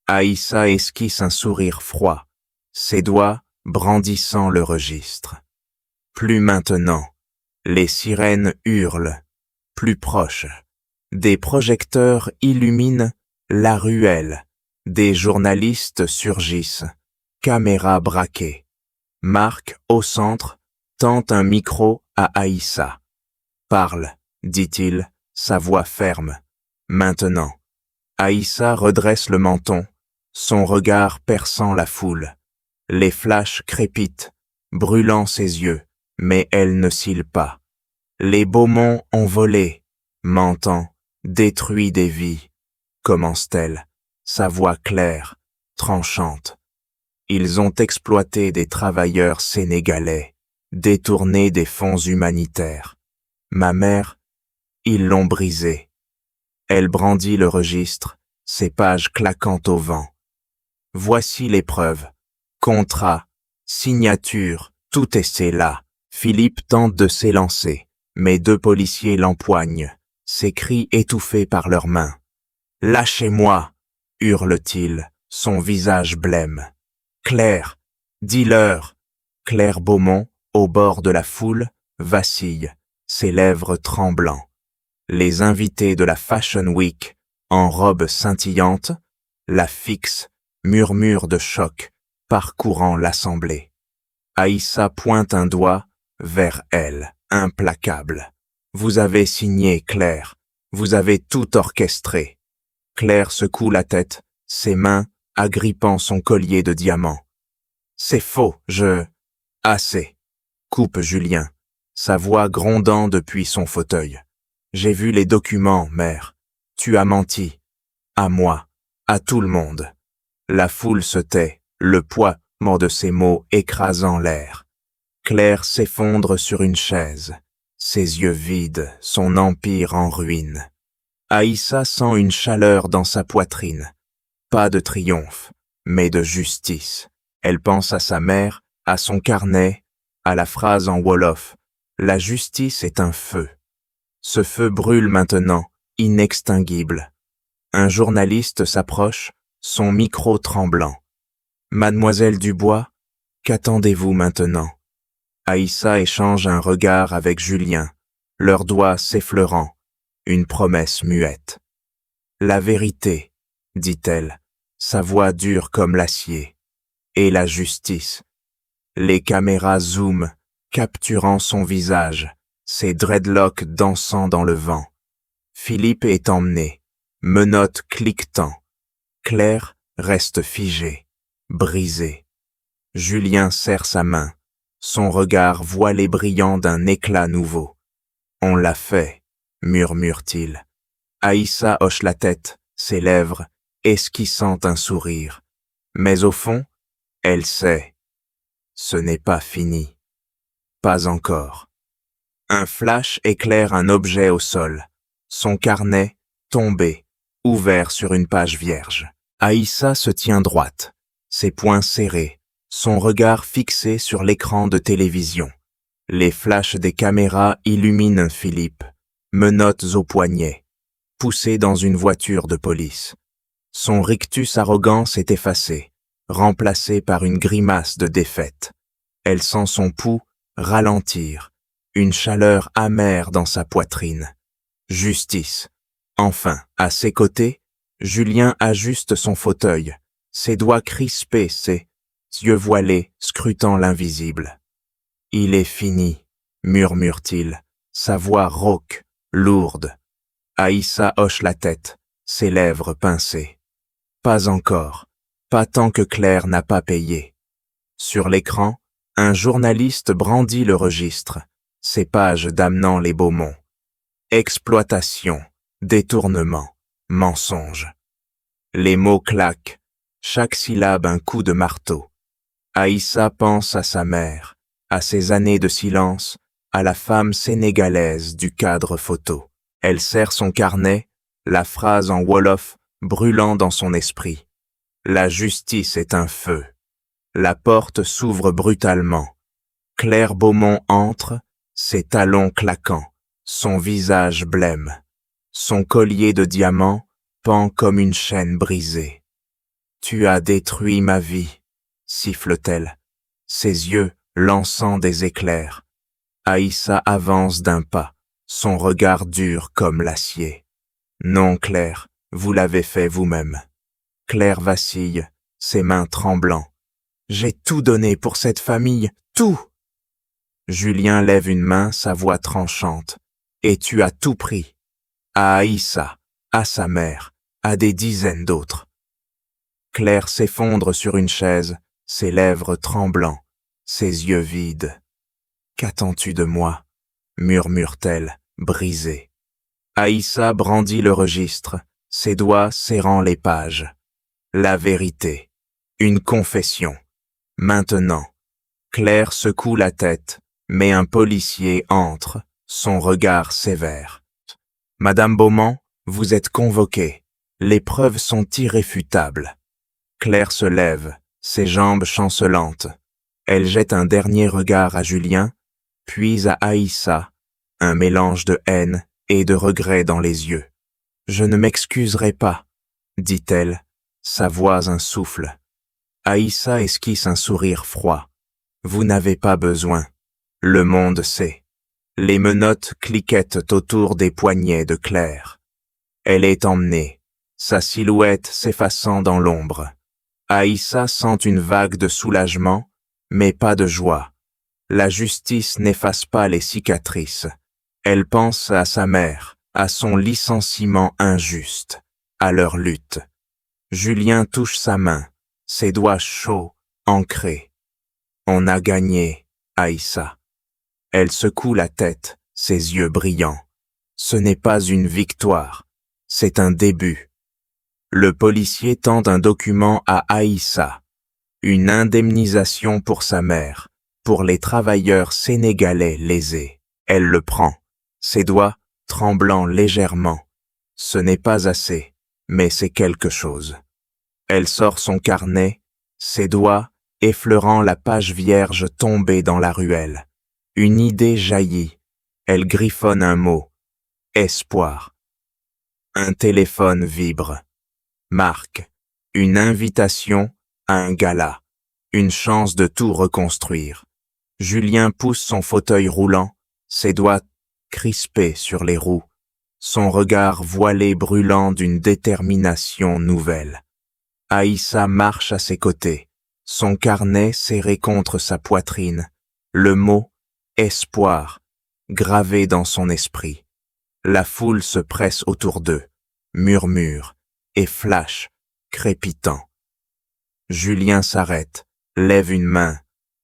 Aïssa esquisse un sourire froid, ses doigts brandissant le registre. Plus maintenant. Les sirènes hurlent, plus proches. Des projecteurs illuminent la ruelle. Des journalistes surgissent, caméras braquées. Marc, au centre, tend un micro à Aïssa. « Parle, dit-il, sa voix ferme. Maintenant. » Aïssa redresse le menton, son regard perçant la foule. Les flashs crépitent, brûlant ses yeux, mais elle ne cille pas. Les Beaumont ont volé, mentant, détruit des vies, commence-t-elle, sa voix claire, tranchante. Ils ont exploité des travailleurs sénégalais, détourné des fonds humanitaires. Ma mère, ils l'ont brisée. Elle brandit le registre, ses pages claquant au vent. Voici les preuves. Contrat, signature, tout est là. Philippe tente de s'élancer, mais deux policiers l'empoignent, ses cris étouffés par leurs mains. « Lâchez-moi !» hurle-t-il, son visage blême. « Claire, dis-leur !» Claire Beaumont, au bord de la foule, vacille, ses lèvres tremblants. Les invités de la Fashion Week, en robe scintillante, la fixent, murmure de choc, parcourant l'assemblée. Aïssa pointe un doigt vers elle, implacable. « Vous avez signé, Claire. Vous avez tout orchestré. » Claire secoue la tête, ses mains agrippant son collier de diamants. « C'est faux, Assez !» coupe Julien, sa voix grondant depuis son fauteuil. « J'ai vu les documents, mère. Tu as menti. À moi, à tout le monde. » La foule se tait, le poids de ses mots écrasant l'air. Claire s'effondre sur une chaise, ses yeux vides, son empire en ruine. Aïssa sent une chaleur dans sa poitrine. Pas de triomphe, mais de justice. Elle pense à sa mère, à son carnet, à la phrase en wolof. La justice est un feu. Ce feu brûle maintenant, inextinguible. Un journaliste s'approche, son micro tremblant. « Mademoiselle Dubois, qu'attendez-vous maintenant ?» Aïssa échange un regard avec Julien, leurs doigts s'effleurant, une promesse muette. « La vérité, dit-elle, sa voix dure comme l'acier. Et la justice. » Les caméras zooment, capturant son visage, ses dreadlocks dansant dans le vent. Philippe est emmené, menottes cliquetant. Claire reste figée, brisée. Julien serre sa main, son regard voilé brillant d'un éclat nouveau. « On l'a fait, » murmure-t-il. Aïssa hoche la tête, ses lèvres esquissant un sourire. Mais au fond, elle sait. Ce n'est pas fini. Pas encore. Un flash éclaire un objet au sol. Son carnet, tombé, ouvert sur une page vierge. Aïssa se tient droite, ses poings serrés, son regard fixé sur l'écran de télévision. Les flashs des caméras illuminent Philippe, menottes au poignet, poussé dans une voiture de police. Son rictus arrogant s'est effacé, remplacé par une grimace de défaite. Elle sent son pouls ralentir, une chaleur amère dans sa poitrine. Justice. Enfin, à ses côtés, Julien ajuste son fauteuil, ses doigts crispés, ses yeux voilés scrutant l'invisible. « Il est fini », murmure-t-il, sa voix rauque, lourde. Aïssa hoche la tête, ses lèvres pincées. Pas encore, pas tant que Claire n'a pas payé. Sur l'écran, un journaliste brandit le registre, ses pages damnant les Beaumont. Exploitation, détournement, mensonge. Les mots claquent, chaque syllabe un coup de marteau. Aïssa pense à sa mère, à ses années de silence, à la femme sénégalaise du cadre photo. Elle serre son carnet, la phrase en wolof brûlant dans son esprit. La justice est un feu. La porte s'ouvre brutalement. Claire Beaumont entre, ses talons claquants, son visage blême. Son collier de diamants pend comme une chaîne brisée. « Tu as détruit ma vie », siffle-t-elle, ses yeux lançant des éclairs. Aïssa avance d'un pas, son regard dur comme l'acier. « Non, Claire, vous l'avez fait vous-même. » Claire vacille, ses mains tremblant. « J'ai tout donné pour cette famille, tout !» Julien lève une main, sa voix tranchante. « Et tu as tout pris. À Aïssa, à sa mère, à des dizaines d'autres. » Claire s'effondre sur une chaise, ses lèvres tremblants, ses yeux vides. « Qu'attends-tu de moi ?» murmure-t-elle, brisée. Aïssa brandit le registre, ses doigts serrant les pages. La vérité. Une confession. Maintenant. Claire secoue la tête, mais un policier entre, son regard sévère. « Madame Beaumont, vous êtes convoquée. Les preuves sont irréfutables. » Claire se lève, ses jambes chancelantes. Elle jette un dernier regard à Julien, puis à Aïssa, un mélange de haine et de regret dans les yeux. « Je ne m'excuserai pas, » dit-elle, sa voix un souffle. Aïssa esquisse un sourire froid. « Vous n'avez pas besoin. Le monde sait. » Les menottes cliquettent autour des poignets de Claire. Elle est emmenée, sa silhouette s'effaçant dans l'ombre. Aïssa sent une vague de soulagement, mais pas de joie. La justice n'efface pas les cicatrices. Elle pense à sa mère, à son licenciement injuste, à leur lutte. Julien touche sa main, ses doigts chauds, ancrés. On a gagné, Aïssa. Elle secoue la tête, ses yeux brillants. Ce n'est pas une victoire, c'est un début. Le policier tend un document à Aïssa. Une indemnisation pour sa mère, pour les travailleurs sénégalais lésés. Elle le prend, ses doigts tremblant légèrement. Ce n'est pas assez, mais c'est quelque chose. Elle sort son carnet, ses doigts effleurant la page vierge tombée dans la ruelle. Une idée jaillit. Elle griffonne un mot. Espoir. Un téléphone vibre. Marque. Une invitation à un gala. Une chance de tout reconstruire. Julien pousse son fauteuil roulant, ses doigts crispés sur les roues, son regard voilé brûlant d'une détermination nouvelle. Aïssa marche à ses côtés, son carnet serré contre sa poitrine, le mot « espoir » gravé dans son esprit. La foule se presse autour d'eux, murmure et flash, crépitant. Julien s'arrête, lève une main,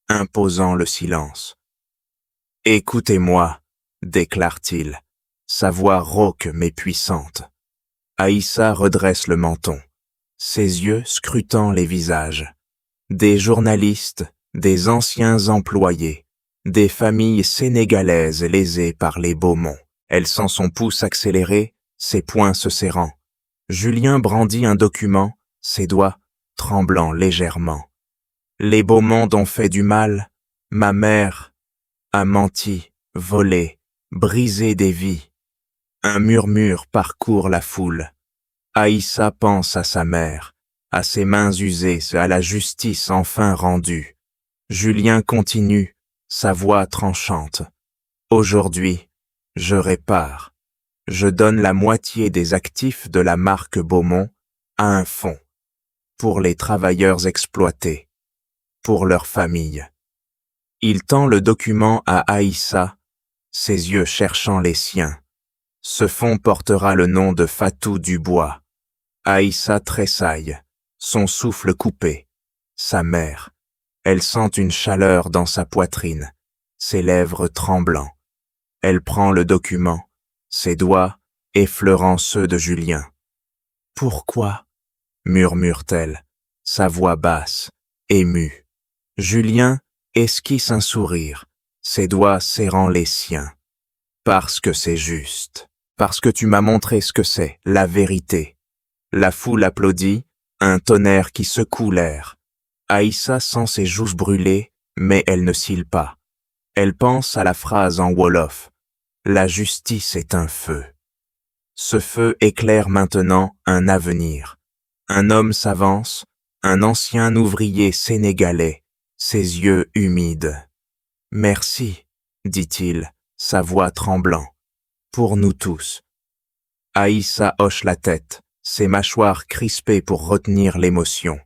imposant le silence. « Écoutez-moi » déclare-t-il, sa voix rauque mais puissante. Aïssa redresse le menton, ses yeux scrutant les visages. Des journalistes, des anciens employés, des familles sénégalaises lésées par les Beaumont. Elle sent son pouce accélérer, ses poings se serrant. Julien brandit un document, ses doigts tremblant légèrement. Les Beaumont ont fait du mal, ma mère a menti, volé, brisé des vies. Un murmure parcourt la foule. Aïssa pense à sa mère, à ses mains usées, à la justice enfin rendue. Julien continue, sa voix tranchante. Aujourd'hui, je répare. Je donne la moitié des actifs de la marque Beaumont à un fonds. Pour les travailleurs exploités. Pour leurs familles. Il tend le document à Aïssa, ses yeux cherchant les siens. Ce fonds portera le nom de Fatou Dubois. Aïssa tressaille, son souffle coupé. Sa mère. Elle sent une chaleur dans sa poitrine, ses lèvres tremblant. Elle prend le document, ses doigts effleurant ceux de Julien. « Pourquoi ?» murmure-t-elle, sa voix basse, émue. Julien esquisse un sourire, ses doigts serrant les siens. « Parce que c'est juste, parce que tu m'as montré ce que c'est, la vérité. » La foule applaudit, un tonnerre qui secoue l'air. Aïssa sent ses joues brûler, mais elle ne cille pas. Elle pense à la phrase en wolof. La justice est un feu. Ce feu éclaire maintenant un avenir. Un homme s'avance, un ancien ouvrier sénégalais, ses yeux humides. « Merci, dit-il, sa voix tremblant. Pour nous tous. » Aïssa hoche la tête, ses mâchoires crispées pour retenir l'émotion.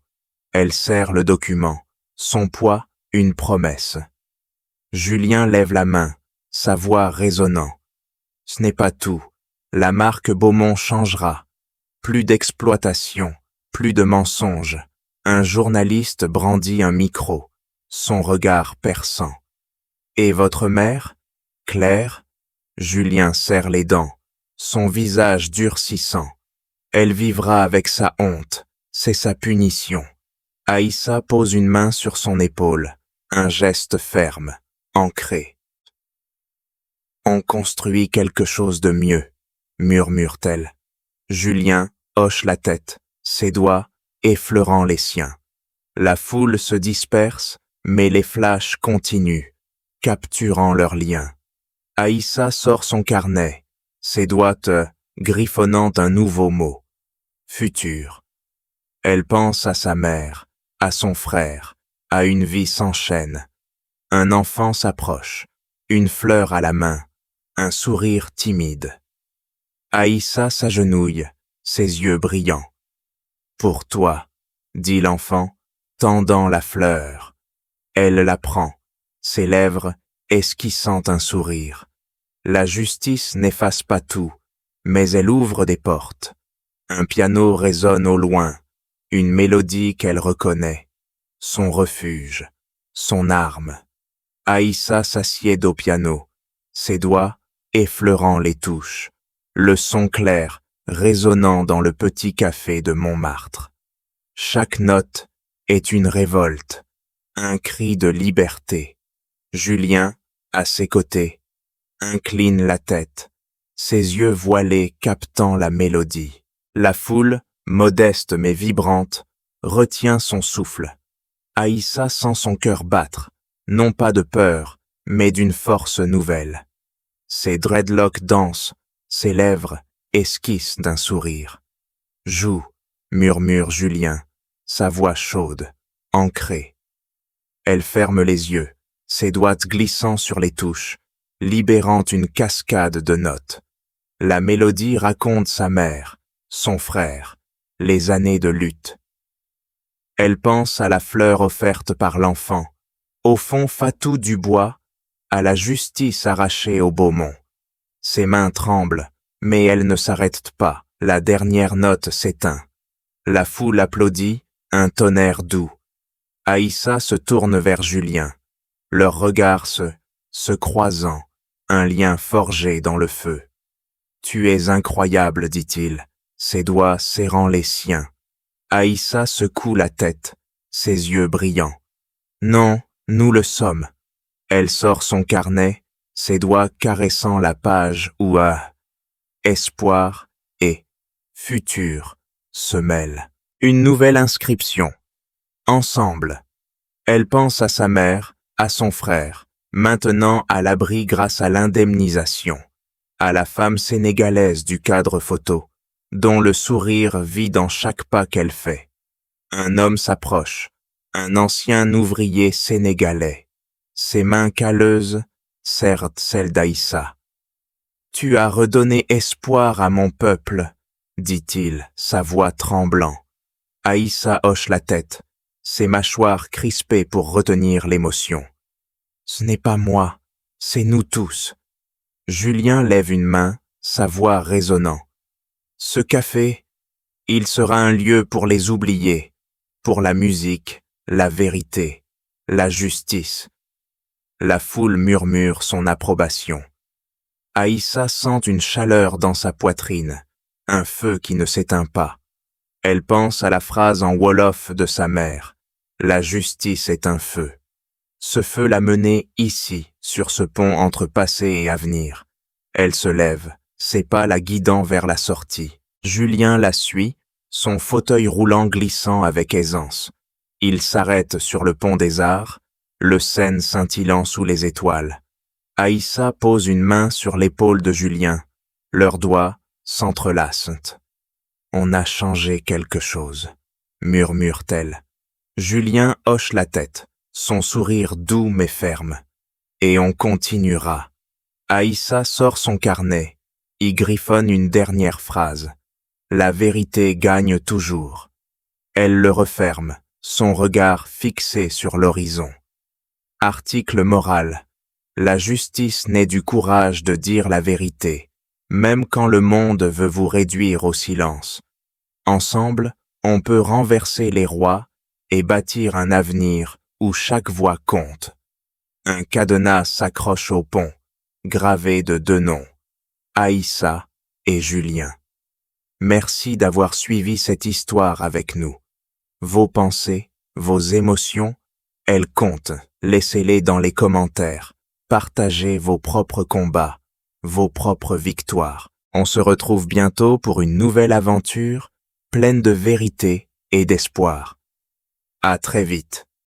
Elle serre le document, son poids, une promesse. Julien lève la main, sa voix résonnant. Ce n'est pas tout. La marque Beaumont changera. Plus d'exploitation, plus de mensonges. Un journaliste brandit un micro, son regard perçant. Et votre mère, Claire? Julien serre les dents, son visage durcissant. Elle vivra avec sa honte, c'est sa punition. Aïssa pose une main sur son épaule, un geste ferme, ancré. On construit quelque chose de mieux, murmure-t-elle. Julien hoche la tête, ses doigts effleurant les siens. La foule se disperse, mais les flashs continuent, capturant leurs liens. Aïssa sort son carnet, ses doigts griffonnant un nouveau mot. Futur. Elle pense à sa mère, à son frère, à une vie sans chaîne. Un enfant s'approche, une fleur à la main, un sourire timide. Aïssa s'agenouille, ses yeux brillants. Pour toi, dit l'enfant, tendant la fleur. Elle la prend, ses lèvres esquissant un sourire. La justice n'efface pas tout, mais elle ouvre des portes. Un piano résonne au loin, une mélodie qu'elle reconnaît. Son refuge, son arme. Aïssa s'assied au piano, ses doigts effleurant les touches. Le son clair résonnant dans le petit café de Montmartre. Chaque note est une révolte, un cri de liberté. Julien, à ses côtés, incline la tête, ses yeux voilés captant la mélodie. La foule, modeste mais vibrante, retient son souffle. Aïssa sent son cœur battre, non pas de peur, mais d'une force nouvelle. Ses dreadlocks dansent, ses lèvres esquissent d'un sourire. Joue, murmure Julien, sa voix chaude, ancrée. Elle ferme les yeux, ses doigts glissant sur les touches, libérant une cascade de notes. La mélodie raconte sa mère, son frère, les années de lutte. Elle pense à la fleur offerte par l'enfant, au fond Fatou Dubois, à la justice arrachée au Beaumont. Ses mains tremblent, mais elle ne s'arrête pas, la dernière note s'éteint. La foule applaudit, un tonnerre doux. Aïssa se tourne vers Julien, leurs regards se croisant, un lien forgé dans le feu. « Tu es incroyable, dit-il, ses doigts serrant les siens. » Aïssa secoue la tête, ses yeux brillants. « Non, nous le sommes. » Elle sort son carnet, ses doigts caressant la page où espoir et futur se mêlent. Une nouvelle inscription. Ensemble. Elle pense à sa mère, à son frère, maintenant à l'abri grâce à l'indemnisation, à la femme sénégalaise du cadre photo, dont le sourire vit dans chaque pas qu'elle fait. Un homme s'approche, un ancien ouvrier sénégalais. Ses mains calleuses serrent celles d'Aïssa. « Tu as redonné espoir à mon peuple, » dit-il, sa voix tremblant. Aïssa hoche la tête, ses mâchoires crispées pour retenir l'émotion. « Ce n'est pas moi, c'est nous tous. » Julien lève une main, sa voix résonnant. « Ce café, il sera un lieu pour les oubliés, pour la musique, la vérité, la justice. » La foule murmure son approbation. Aïssa sent une chaleur dans sa poitrine, un feu qui ne s'éteint pas. Elle pense à la phrase en wolof de sa mère. La justice est un feu. Ce feu l'a menée ici, sur ce pont entre passé et avenir. Elle se lève, ses pas la guidant vers la sortie. Julien la suit, son fauteuil roulant glissant avec aisance. Il s'arrête sur le pont des Arts, le Seine scintillant sous les étoiles. Aïssa pose une main sur l'épaule de Julien. Leurs doigts s'entrelacent. « On a changé quelque chose », murmure-t-elle. Julien hoche la tête, son sourire doux mais ferme. « Et on continuera. » Aïssa sort son carnet, y griffonne une dernière phrase. « La vérité gagne toujours. » Elle le referme, son regard fixé sur l'horizon. Article moral. La justice naît du courage de dire la vérité, même quand le monde veut vous réduire au silence. Ensemble, on peut renverser les rois et bâtir un avenir où chaque voix compte. Un cadenas s'accroche au pont, gravé de deux noms, Aïssa et Julien. Merci d'avoir suivi cette histoire avec nous. Vos pensées, vos émotions, elles comptent. Laissez-les dans les commentaires. Partagez vos propres combats, vos propres victoires. On se retrouve bientôt pour une nouvelle aventure pleine de vérité et d'espoir. À très vite.